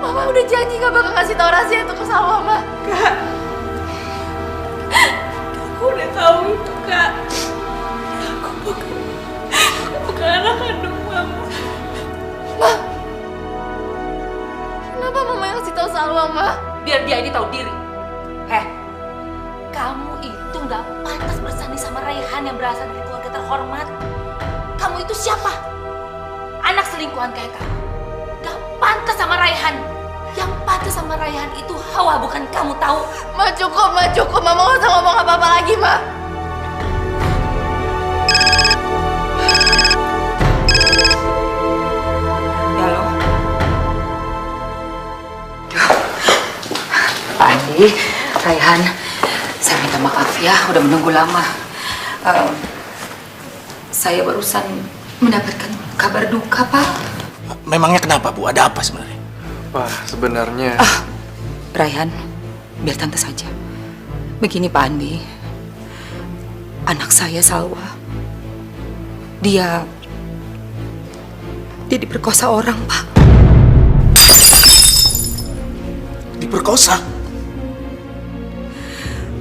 Mama udah janji gak bakal ngasih tau rahasia itu ke Salwa, Ma. Aku udah tahu itu, Kak. Aku bukan anak kandung Mama. Ma! Kenapa Mama yang ngasih tau Salwa, Ma? Biar dia ini tahu diri. Kamu itu nggak pantas bersanding sama Raihan yang berasal dari keluarga terhormat. Kamu itu siapa? Anak selingkuhan kayak kamu. Gak pantas sama Raihan. Yang pantas sama Raihan itu Hawa, bukan kamu, tahu? Ma cukup. Mama gak usah ngomong apa-apa lagi, Ma. Halo. Pak Andi, Raihan, saya minta maaf ya, udah menunggu lama. Saya barusan mendapatkan kabar duka, Pak. Memangnya kenapa, Bu? Ada apa sebenarnya? Wah, sebenarnya... Raihan, biar tante saja. Begini Pak Andi, anak saya Salwa, dia diperkosa orang, Pak. Diperkosa?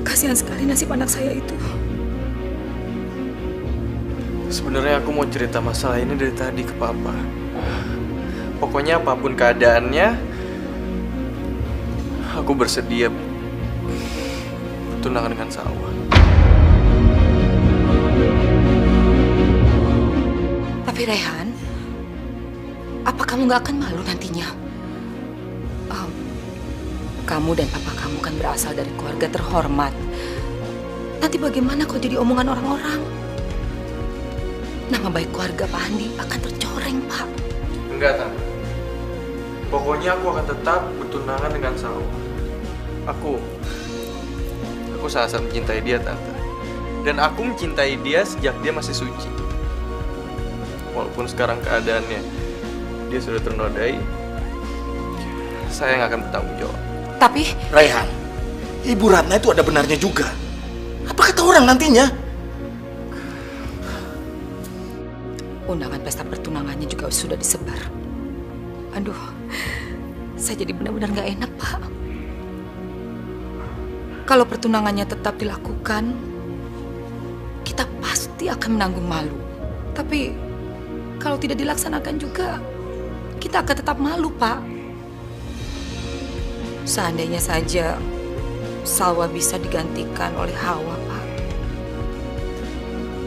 Kasihan sekali nasib anak saya itu. Sebenarnya aku mau cerita masalah ini dari tadi ke Papa. Pokoknya apapun keadaannya, aku bersedia bertunangan dengan Salwa. Tapi Raihan, apa kamu gak akan malu nantinya? Kamu dan papa kamu kan berasal dari keluarga terhormat. Nanti bagaimana kau jadi omongan orang-orang? Nama baik keluarga Pak Andi akan tercoreng, Pak. Enggak, Tante. Pokoknya aku akan tetap bertunangan dengan Salwa. Aku sangat mencintai dia, Tante. Dan aku mencintai dia sejak dia masih suci. Walaupun sekarang keadaannya dia sudah ternodai, saya nggak akan bertanggung jawab. Tapi Raihan, Ibu Ratna itu ada benarnya juga. Apa kata orang nantinya? undangan pesta pertunangannya juga sudah disebar. Aduh, saya jadi benar-benar gak enak, Pak. Kalau pertunangannya tetap dilakukan, kita pasti akan menanggung malu. Tapi kalau tidak dilaksanakan juga, kita akan tetap malu, Pak. Seandainya saja Salwa bisa digantikan oleh Hawa, Pak.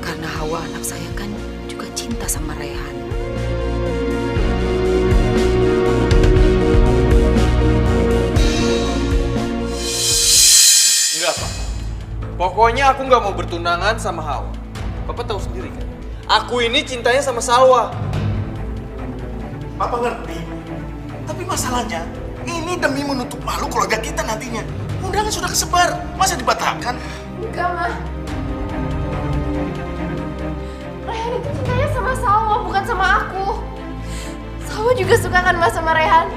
Karena Hawa anak saya kan juga cinta sama Raihan. Enggak, Pak. Pokoknya aku nggak mau bertunangan sama Hawa. Papa tahu sendiri kan? Aku ini cintanya sama Salwa. Papa ngerti. Tapi masalahnya, ini demi menutup malu keluarga kita nantinya. Undangan sudah kesebar, masa dibatalkan? Enggak, Ma. Raihan itu cintanya sama Salwa, bukan sama aku. Salwa juga suka kan, Ma, sama Raihan.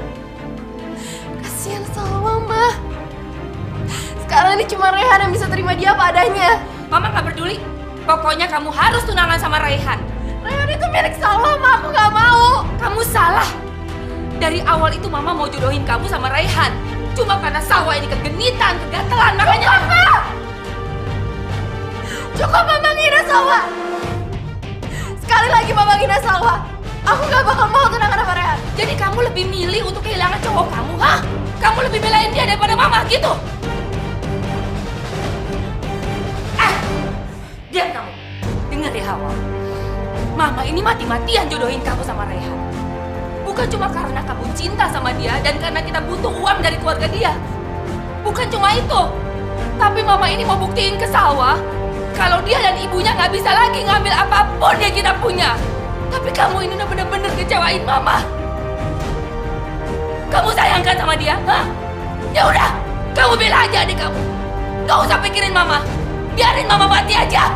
Kasihan Salwa, Ma. Sekarang ini cuma Raihan yang bisa terima dia apa adanya. Mama gak peduli. Pokoknya kamu harus tunangan sama Raihan. Raihan itu milik Salwa, Ma. Aku gak mau. Kamu salah. Dari awal itu Mama mau jodohin kamu sama Raihan. Cuma karena Salwa ini kegenitan, kegatelan, makanya... Cukup Mama ngina Salwa. Sekali lagi Mama ngina Salwa, aku gak bakal mau tunangan sama Raihan. Jadi kamu lebih milih untuk kehilangan cowok kamu, hah? Kamu lebih belain dia daripada Mama gitu? Diam kamu. Dengar ya, Hawa. Mama ini mati-matian jodohin kamu sama Raihan. Bukan cuma karena kamu cinta sama dia dan karena kita butuh uang dari keluarga dia. Bukan cuma itu. Tapi Mama ini mau buktiin ke Salwa kalau dia dan ibunya nggak bisa lagi ngambil apapun yang kita punya. Tapi kamu ini udah bener-bener kecewain Mama. Kamu sayangkan sama dia, hah? Ya udah, kamu bela aja adik kamu. Gak usah pikirin Mama. Biarin Mama mati aja.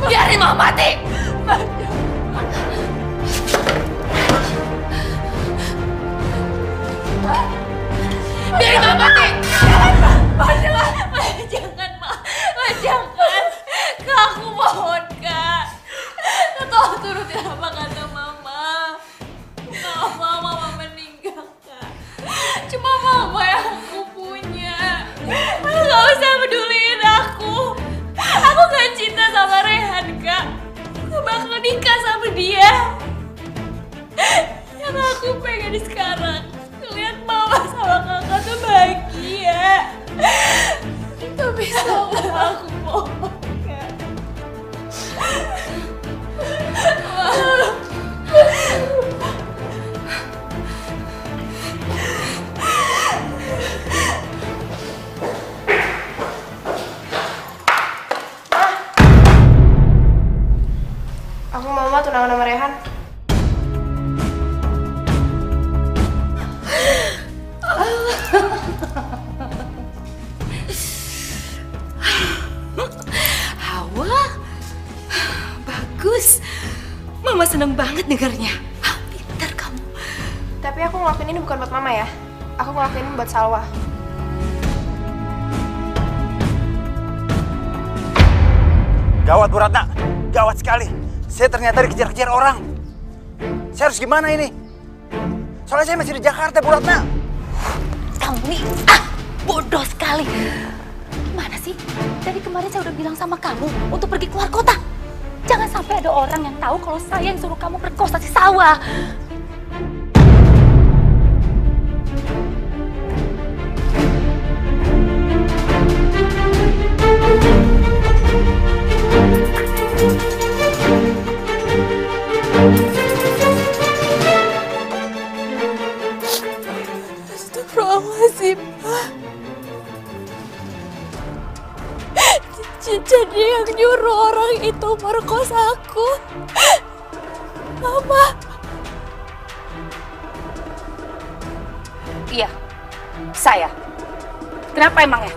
Biarin Mama mati. Biarin Mama mati. Jangan, Ma. Jangan. Kak, aku mohon, Kak. Tolong turutin apa kata Mama. Mama meninggal, Kak. Cuma Mama yang aku punya. Gak usah peduliin aku. Aku gak cinta sama Raihan, Kak. Aku bakal nikah sama dia. Yang aku pengen sekarang ngeliat Mama sama Kakak tuh bahagia. Tapi sama aku mohon, Kak. Aku mau Mama tunangan sama Raihan. Hawa, bagus. Mama seneng banget dengarnya. Pintar kamu. Tapi aku ngelakuin ini bukan buat Mama ya. Aku ngelakuin ini buat Salwa. Gawat Bu Ratna, gawat sekali. Saya ternyata dikejar-kejar orang. Saya harus gimana ini? Soalnya saya masih di Jakarta, Bu Ratna. Kamu nih, bodoh sekali. Gimana sih? Dari kemarin saya udah bilang sama kamu untuk pergi keluar kota. Jangan sampai ada orang yang tahu kalau saya yang suruh kamu perkosa si Salwa. Astagfirullahaladzim, Pak. Jadi yang nyuruh orang itu merkosa aku. Mama. Iya, saya. Kenapa emangnya?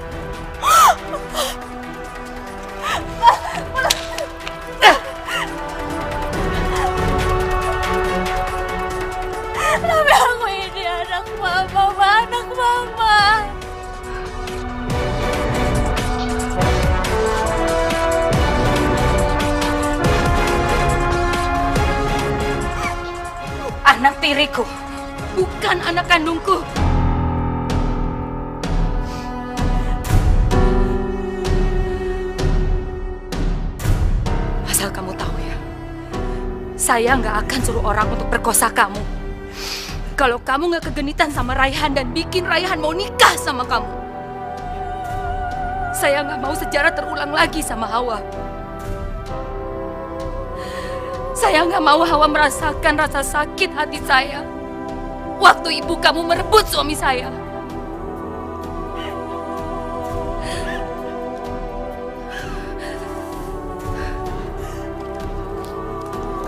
Tapi aku ini anak Mama. anak tiriku, bukan anak kandungku. Asal kamu tahu ya, saya nggak akan suruh orang untuk perkosa kamu. Kalau kamu nggak kegenitan sama Raihan dan bikin Raihan mau nikah sama kamu, saya nggak mau sejarah terulang lagi sama Hawa. Saya nggak mau Hawa merasakan rasa sakit hati saya waktu ibu kamu merebut suami saya.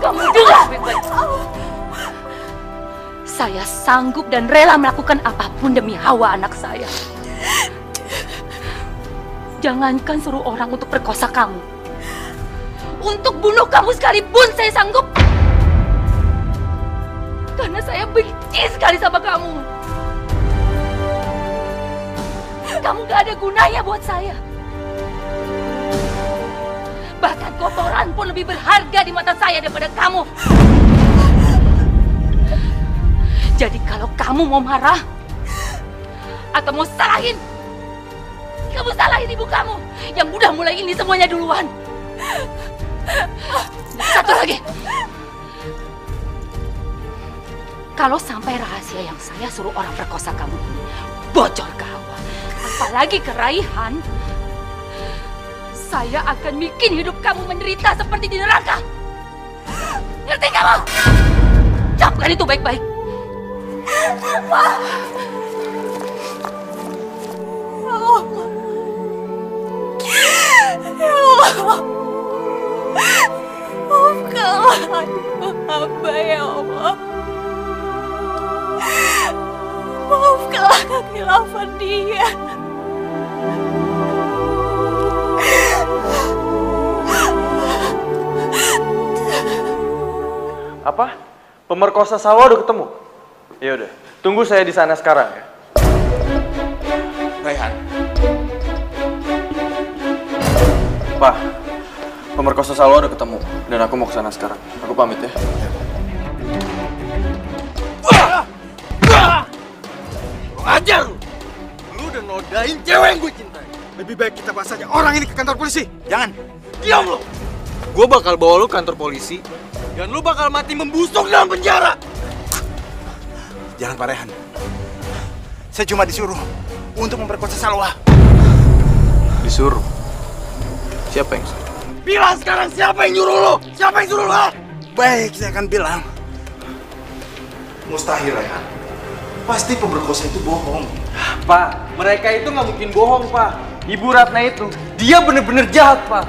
Kamu dengar baik-baik. Saya sanggup dan rela melakukan apapun demi Hawa anak saya. Jangankan suruh orang untuk perkosa kamu. Untuk bunuh kamu sekalipun saya sanggup. Karena saya benci sekali sama kamu. Kamu gak ada gunanya buat saya. Bahkan kotoran pun lebih berharga di mata saya daripada kamu. Jadi kalau kamu mau marah atau mau salahin, kamu salahin ibu kamu yang udah mulai ini semuanya duluan. Satu lagi. Kalau sampai rahasia yang saya suruh orang perkosa kamu ini bocor ke Hawa, apalagi ke Raihan, saya akan bikin hidup kamu menderita seperti di neraka. Ngerti kamu? Camkan itu baik-baik. Ya Allah, maafkanlah hamba ya Allah. Maafkanlah kekhilafan dia. Apa? Pemerkosa Salwa udah ketemu? Ya udah, tunggu saya di sana sekarang ya. Raihan, Pak, pemerkosa Salwa udah ketemu dan aku mau ke sana sekarang. Aku pamit ya. ajar lu! Lu udah nodain cewek yang gue cintai. Lebih baik kita bahas aja orang ini ke kantor polisi. Jangan. Diam lu! Gue bakal bawa lu ke kantor polisi. Dan lu bakal mati membusuk dalam penjara. Jangan Pak Raihan. Saya cuma disuruh untuk memperkosa Salwa. Disuruh? Siapa yang suruh? Bilang sekarang siapa yang nyuruh lu? Siapa yang suruh lu? Baik, saya akan bilang. Mustahil, Raihan. Pasti pemerkosa itu bohong. Pak, mereka itu nggak mungkin bohong, Pak. Ibu Ratna itu, dia bener-bener jahat, Pak.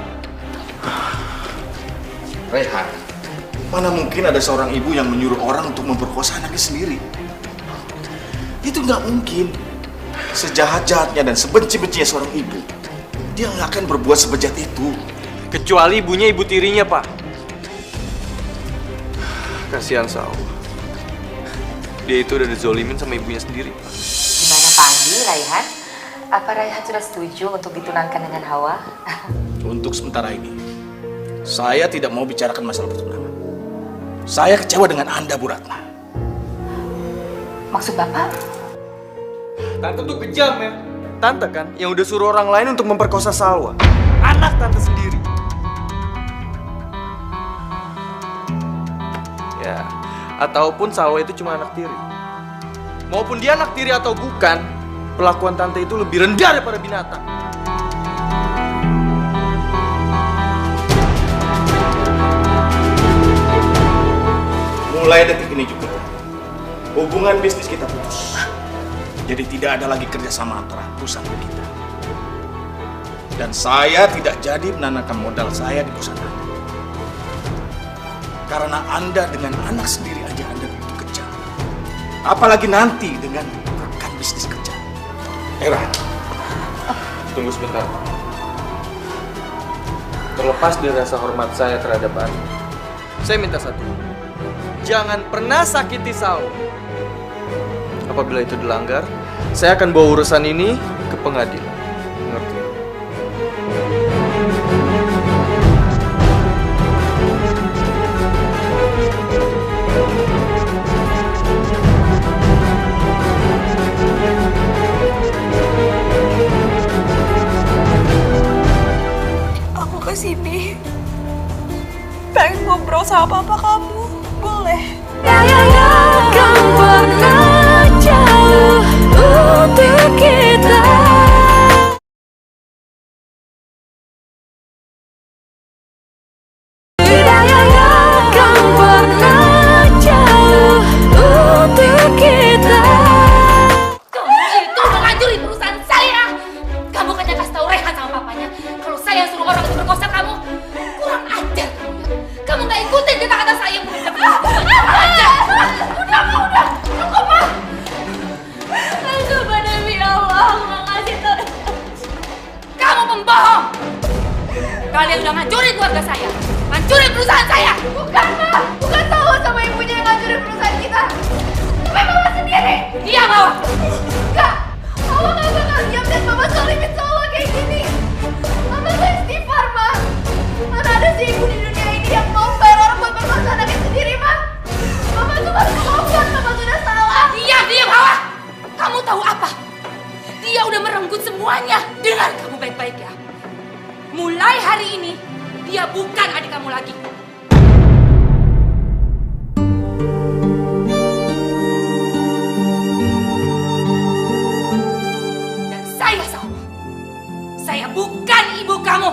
Raihan, mana mungkin ada seorang ibu yang menyuruh orang untuk memperkosa anaknya sendiri? Itu nggak mungkin. Sejahat-jahatnya dan sebenci-bencinya seorang ibu, dia nggak akan berbuat sebejat itu. Kecuali ibunya ibu tirinya, Pak. Kasihan Salwa. Dia itu udah dizolimin sama ibunya sendiri. Gimana Pak Andi, Raihan? Apa Raihan sudah setuju untuk ditunangkan dengan Hawa? Untuk sementara ini, saya tidak mau bicarakan masalah pertunangan. Saya kecewa dengan Anda, Bu Ratna. Maksud Bapak? Tante tuh kejam ya. Tante kan yang udah suruh orang lain untuk memperkosa Salwa. Anak tante sendiri. Ya, ataupun Salwa itu cuma anak tiri. Maupun dia anak tiri atau bukan, perlakuan tante itu lebih rendah daripada binatang. Mulai detik ini juga, hubungan bisnis kita putus. Jadi tidak ada lagi kerjasama antara perusahaan kita. Dan saya tidak jadi menanamkan modal saya di perusahaan Anda. Karena Anda dengan anak sendiri aja Anda begitu kejam. Apalagi nanti dengan rekan bisnis kerja. Era, Tunggu sebentar. Terlepas dari rasa hormat saya terhadap Anda, saya minta satu. Jangan pernah sakiti Salwa. Apabila itu dilanggar, saya akan bawa urusan ini ke pengadilan. Ngerti? keluarga saya, hancurin perusahaan saya. Bukan, Ma. Bukan Salwa sama ibunya yang ngancurin perusahaan kita. Tapi Mama sendiri. Diam, Hawa. Enggak. Mama nggak bakal diam dan Mama zalimin Salwa kayak gini. Mama tuh istighfar, Ma. Mana ada sih ibu di dunia ini yang mau bayar orang buat berkorban anaknya sendiri, Ma? Mama tuh baru tobat, Mama sudah salah. Diam, Hawa. Kamu tahu apa? Dia udah merenggut semuanya. Dengar kamu baik-baik ya. Mulai hari ini, dia bukan adik kamu lagi. Dan saya Salwa. Saya bukan ibu kamu.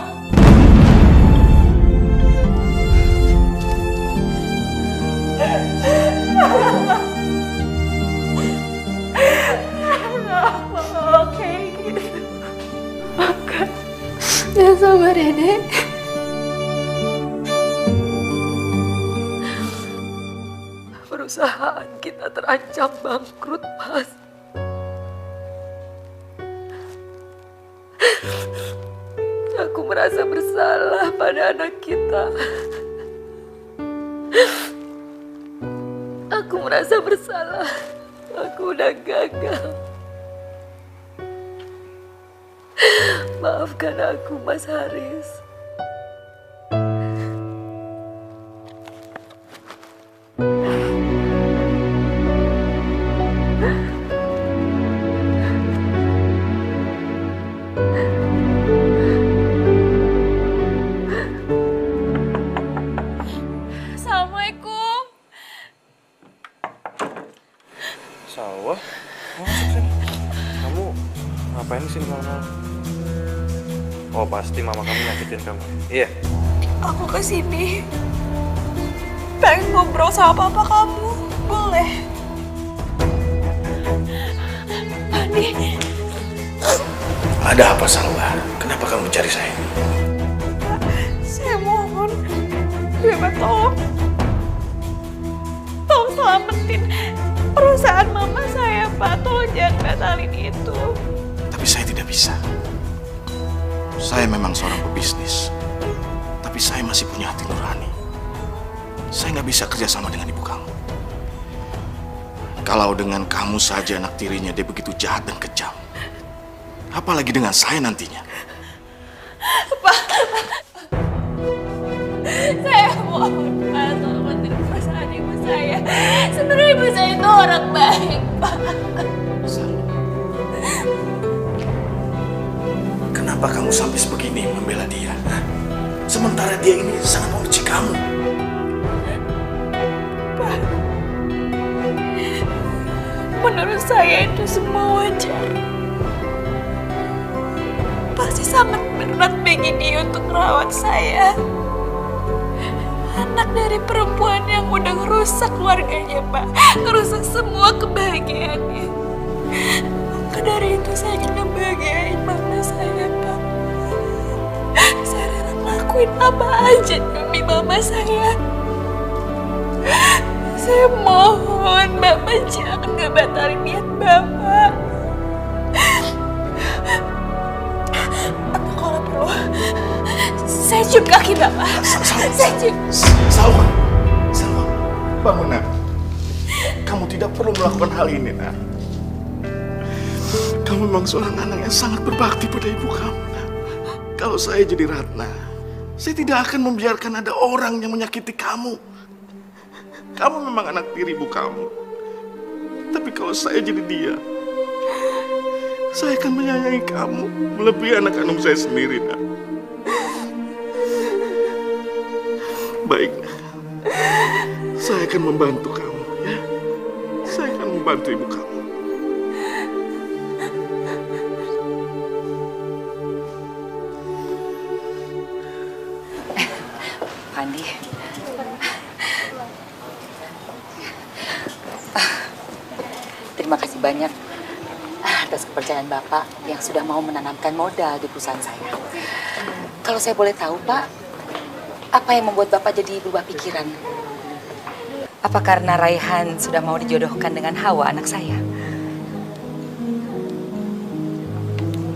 Oke, gitu. Maka, jangan sabar ya, Dek. Perusahaan kita terancam bangkrut, Mas. Aku merasa bersalah pada anak kita. Aku merasa bersalah. Aku udah gagal. Maafkan aku, Mas Haris. Assalamualaikum. Salwa? Masuk sini. Kamu ngapain sih malam-malam? Oh, pasti mama kamu nyakitin kamu. Iya. Aku kesini pengen ngobrol sama papa kamu. Boleh? Andi. Ada apa, Salwa? Kenapa kamu cari saya? Saya mohon, Bapak tolong selamatin perusahaan mama saya, Pak. Tolong jangan batalin itu. Tapi saya tidak bisa. Saya memang seorang pebisnis, tapi saya masih punya hati nurani. Saya nggak bisa kerjasama dengan ibu kamu. Kalau dengan kamu saja anak tirinya dia begitu jahat dan kejam, apalagi dengan saya nantinya. Saya mohon, Pak, tolong bantuin perasaan ibu saya. Sebenarnya ibu saya itu orang baik, Pak. Kenapa kamu sampai sebegini membela dia? Sementara dia ini sangat membenci kamu. Pak, menurut saya itu semua wajar. Pasti sangat berat bagi dia untuk merawat saya. Anak dari perempuan yang udah ngerusak keluarganya, Pak. Ngerusak semua kebahagiaannya. Maka dari itu saya ingin ngebahagiain mama saya, Pak. Saya rela ngelakuin apa aja demi mama saya. Saya mohon Bapak jangan ngebatalin niat Bapak. Atau kalau perlu, saya cium kaki Bapak. Saya cium. Salwa, bangun, Nak. Kamu tidak perlu melakukan hal ini, Nak. Kamu memang seorang anak yang sangat berbakti pada ibu kamu, Nak. Kalau saya jadi Ratna, saya tidak akan membiarkan ada orang yang menyakiti kamu. Kamu memang anak tiri ibu kamu. Tapi kalau saya jadi dia, saya akan menyayangi kamu melebihi anak kandung saya sendiri, Nak. Baik, Nak. Saya akan membantu kamu, ya. Saya akan membantu ibu kamu. Andi. Terima kasih banyak atas kepercayaan Bapak yang sudah mau menanamkan modal di perusahaan saya. Kalau saya boleh tahu, Pak, apa yang membuat Bapak jadi berubah pikiran? Apa karena Raihan sudah mau dijodohkan dengan Hawa, anak saya?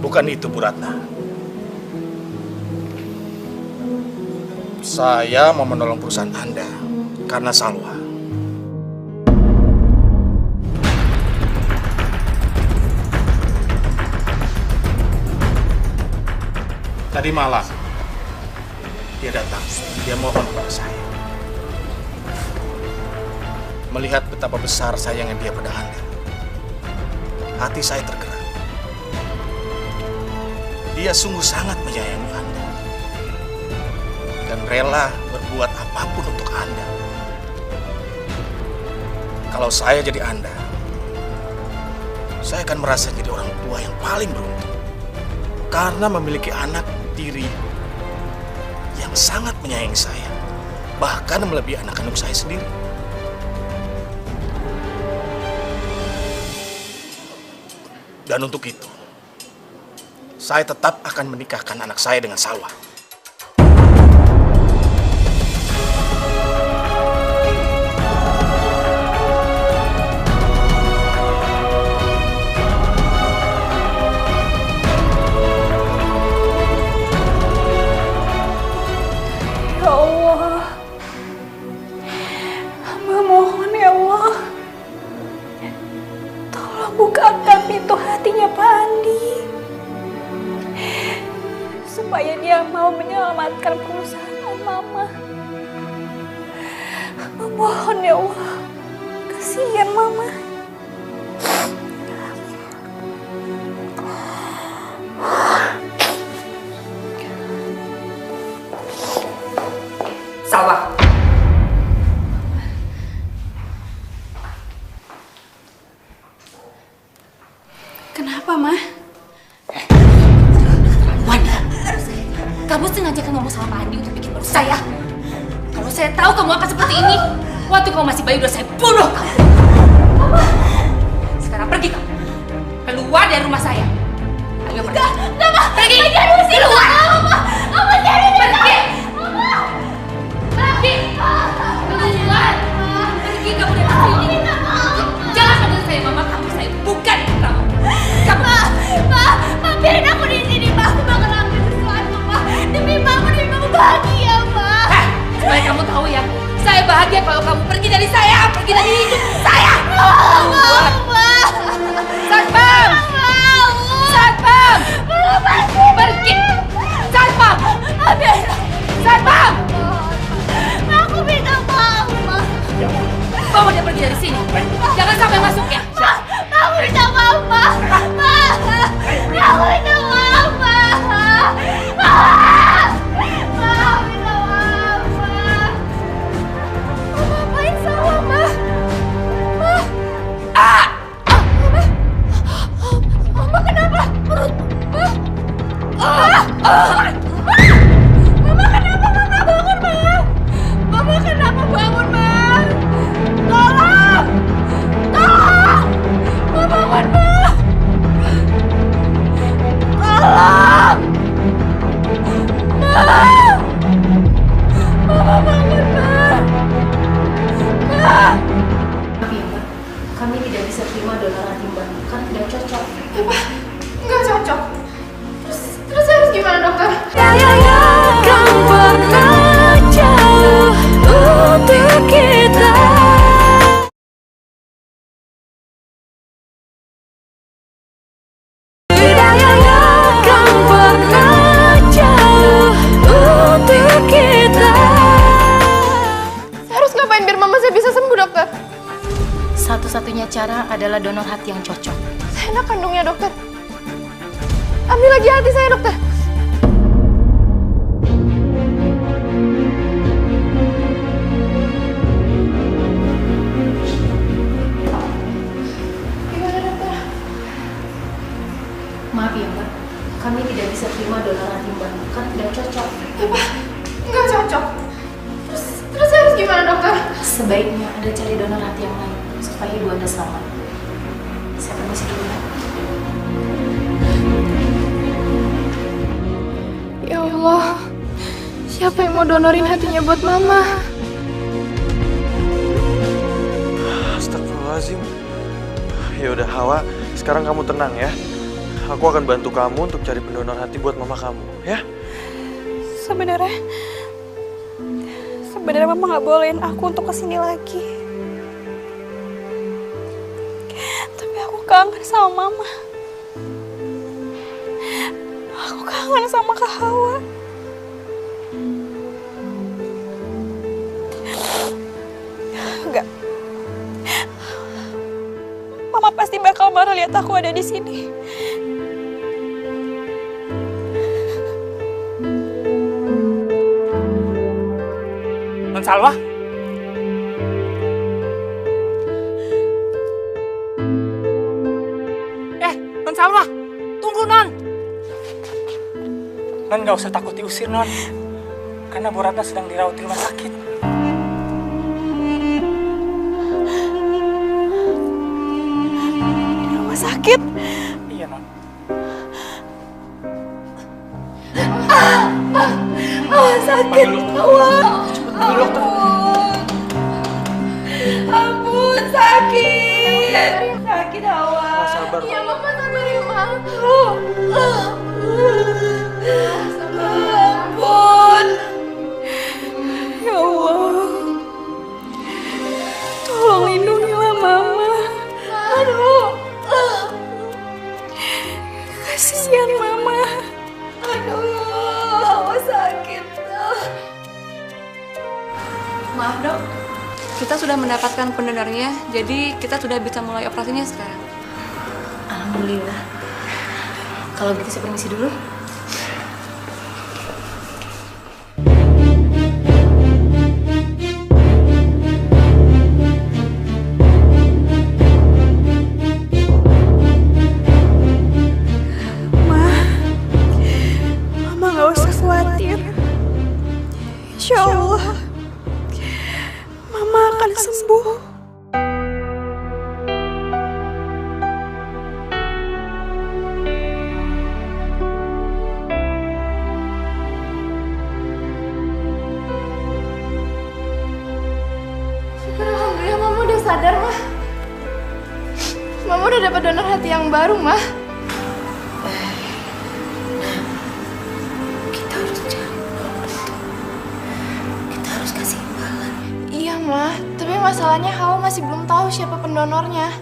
Bukan itu, Bu Ratna. Saya mau menolong perusahaan Anda karena Salwa. Tadi malam, dia datang. Dia mohon kepada saya. Melihat betapa besar sayangnya dia pada Anda, hati saya tergerak. Dia sungguh sangat menyayangi Anda dan rela berbuat apapun untuk Anda. Kalau saya jadi Anda, saya akan merasa jadi orang tua yang paling beruntung karena memiliki anak tiri yang sangat menyayangi saya, bahkan melebihi anak kandung saya sendiri. Dan untuk itu, saya tetap akan menikahkan anak saya dengan Salwa. Ya Allah, hamba mohon ya Allah, tolong bukakan pintu hatinya Pak Andi, supaya dia mau menyelamatkan perusahaan Mama. Hamba mohon ya Allah, kasihan Mama. Salwa. Kenapa, Ma? Wanda, kamu sengaja kan ngomong sama Pak Andi untuk bikin malu saya. Kalau saya tahu kamu akan seperti ini, waktu kamu masih bayi udah saya bunuh kamu. Sekarang pergi kamu, keluar dari rumah saya. Ayo pergi. Enggak, Ma. Pergi. Keluar. Mama cari dia. Pergi. Pergi. Keluar. Pergi kamu dari sini. Jangan panggil saya Mama kamu, saya bukan ibu kamu. Kamu. Ma, biarin aku di sini, Ma. Aku bakal lakuin sesuatu, Ma. Demi Mama bahagia, Ma. Supaya kamu tahu ya, saya bahagia kalau kamu pergi dari saya, pergi dari hidup saya. Keluar. Satpam. Satpam. Pergi. Satpam. Satpam. Aku minta maaf, Ma. Bawa dia pergi dari sini. Jangan sampai masuk ya. Aku minta maaf, Ma. Aku minta maaf, Ma. Ngapain salah, Ma? Mama kenapa? Perut, Ma? Mama kenapa? Mama bangun, Ma. Mama kenapa bangun, Ma? Tolong! Tolong! Ma bangun, Ma. Tolong! Ma! Mama bangun, Ma. Ma! Tapi Mbak, kami tidak bisa terima donor hati Mbak, karena tidak cocok. Apa? Nggak cocok. Terus harus gimana, dokter? Kan pernah jauh untuk kita. Kan pernah jauh untuk kita. Saya harus ngapain biar mama saya bisa sembuh, dokter? Satu-satunya cara adalah donor hati yang cocok. Saya anak kandungnya, dokter. Ambil lagi hati saya, dokter. Gimana, dokter? Maaf ya Mbak, kami tidak bisa terima donor hati Mbak, karena tidak cocok. Apa? Nggak cocok. Terus saya harus gimana, dokter? Sebaiknya Anda cari donor hati yang lain, supaya ibu Anda selamat. Saya permisi dulu ya. Ya Allah, siapa yang mau donorin hatinya buat mama? Astagfirullahaladzim. Ya udah Hawa, sekarang kamu tenang ya. Aku akan bantu kamu untuk cari pendonor hati buat mama kamu, ya? Sebenarnya sebenarnya Mama nggak bolehin aku untuk kesini lagi. Tapi aku kangen sama Mama. Aku kangen sama Kak Hawa. Enggak. Mama pasti bakal marah lihat aku ada di sini. Non Salwa? Non Salwa, tunggu Non. Non nggak usah takut diusir Non, karena Bu Ratna sedang dirawat di rumah sakit. Di rumah sakit? Iya Non. Sakit. Ampun, sakit. Sakit, Hawa. Sabar. Iya, Mama sabar ya, Ma. Ampun. Ya Allah. Tolong lindungilah Mama. Aduh. Kasihan Mama. Aduh, Hawa sakit. Maaf dok, kita sudah mendapatkan pendonornya, jadi kita sudah bisa mulai operasinya sekarang. Alhamdulillah. Kalau gitu saya permisi dulu. Mama nggak usah khawatir. Insya Allah, Mama akan sembuh. Alhamdulillah Mama udah sadar, Ma. Mama udah dapat donor hati yang baru, Ma. Kita harus jawab. Kita harus kasih imbalan. Iya, Ma. Tapi masalahnya Hawa masih belum tahu siapa pendonornya.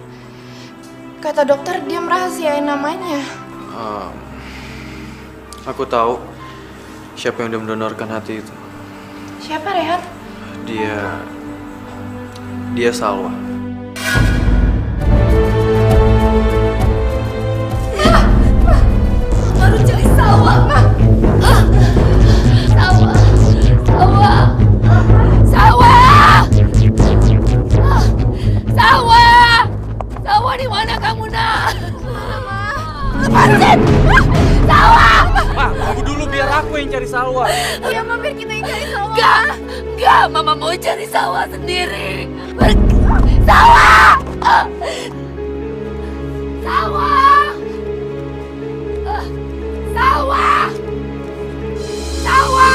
Kata dokter dia merahasiain namanya. Aku tahu siapa yang udah mendonorkan hati itu. Siapa, Rehan? Dia Salwa. Baru cari Salwa, Ma. Salwa. Salwa. Salwa. Salwa. Salwa di mana kamu, Nak? Lepasin. Salwa. Ma, tunggu dulu biar aku yang cari Salwa. Iya, Ma, biar kita yang cari Salwa. Enggak, Mama mau cari Salwa sendiri. Salwa. Salwa. Salwa. Salwa.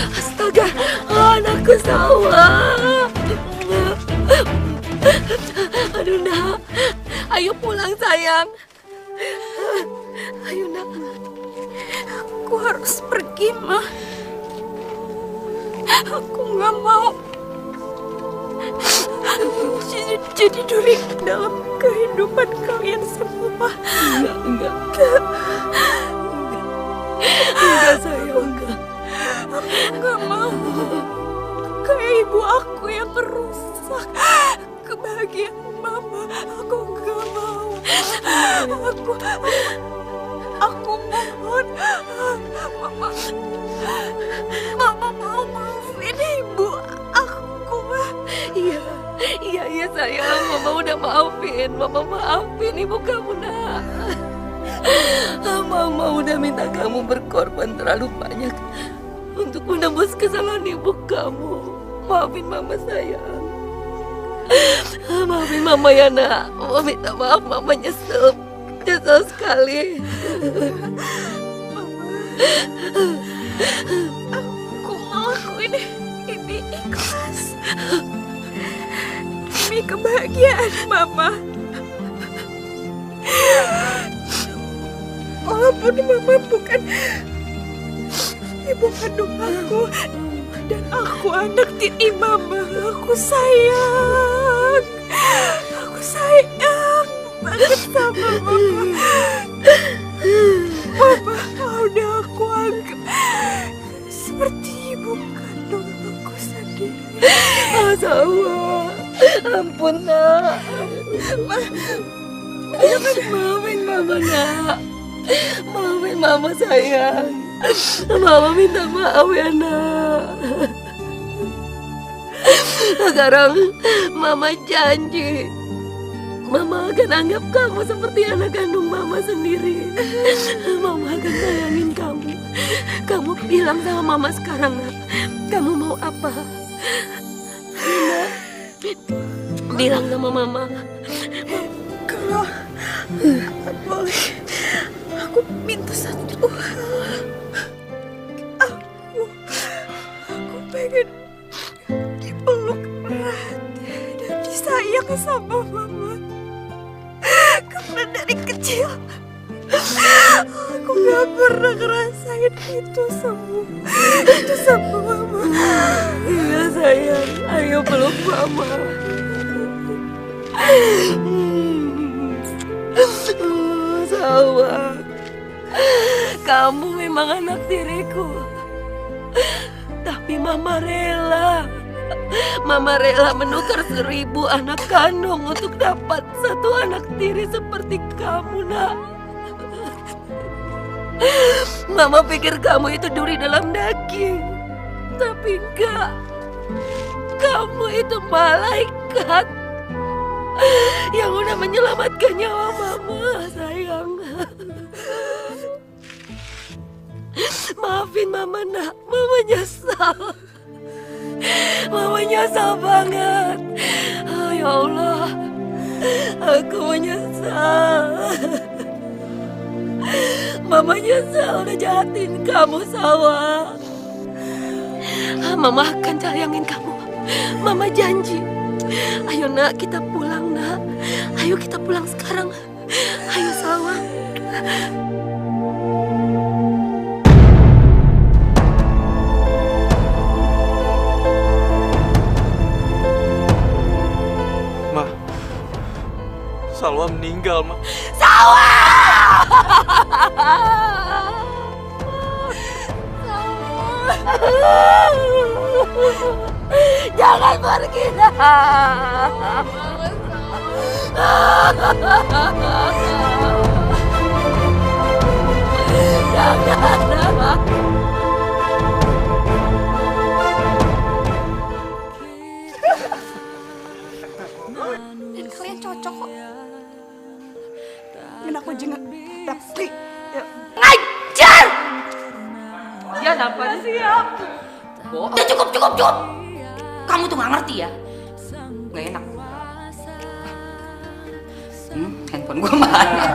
Astaga, anakku Salwa. Aduh, Nak. Ayo pulang, sayang. Ayo, Nak. Aku harus pergi, Ma. Aku nggak mau jadi duri dalam kehidupan kalian semua. Enggak. Enggak, sayang. Enggak. Aku nggak mau kayak ibu aku yang merusak kebahagiaan Mama. Aku nggak mau. Aku mohon, Mama mau maafin ibu aku. Iya sayang, Mama udah maafin. Mama maafin ibu kamu, Nak. Mama udah minta kamu berkorban terlalu banyak untuk menebus kesalahan ibu kamu. Maafin Mama sayang. Maafin Mama ya nak. Mama minta maaf, Mama nyesel. Nyesel sekali. Aku mau lakuin ini ikhlas demi kebahagiaan Mama. Walaupun Mama bukan ibu kandung aku, dan aku anak tiri Mama. Aku sayang banget sama Mama. Mama udah aku anggap seperti ibu kandung aku sendiri. Sawa, ampun nak. Maafin Mama nak. Maafin Mama sayang. Mama minta maaf ya nak. Sekarang Mama janji Mama akan anggap kamu seperti anak kandung Mama sendiri. Mama akan sayangin kamu. Kamu bilang sama Mama sekarang nak, kamu mau apa? Bilang sama Mama. Kalau boleh, aku minta satu hal. Aku pengen dipeluk erat dan disayang sama Mama. Karena dari kecil aku gak pernah ngerasain itu sama Mama. Iya sayang, ayo peluk Mama. Sawa, kamu memang anak tiriku. Tapi Mama rela. Mama rela menukar 1000 anak kandung untuk dapat satu anak tiri seperti kamu, nak. Mama pikir kamu itu duri dalam daging. Tapi enggak. Kamu itu malaikat yang udah menyelamatkan nyawa Mama, sayang. Maafin Mama nak, Mama nyesal. Mama nyesal banget. Oh, ya Allah, aku menyesal. Mama nyesal udah jahatin kamu, Sawa. Mama akan sayangin kamu. Mama janji. Ayo nak, kita pulang nak. Ayo kita pulang sekarang. Ayo Sawa. Ma, Salwa meninggal, Ma. Sawa! Jangan pergi nak. Jangan nak. Dan kalian cocok kok. Enak aku jengak. Tapi Ngajar! Ya apa siap? Udah cukup. Kamu tuh nggak ngerti ya? Nggak enak. Handphone gue mana?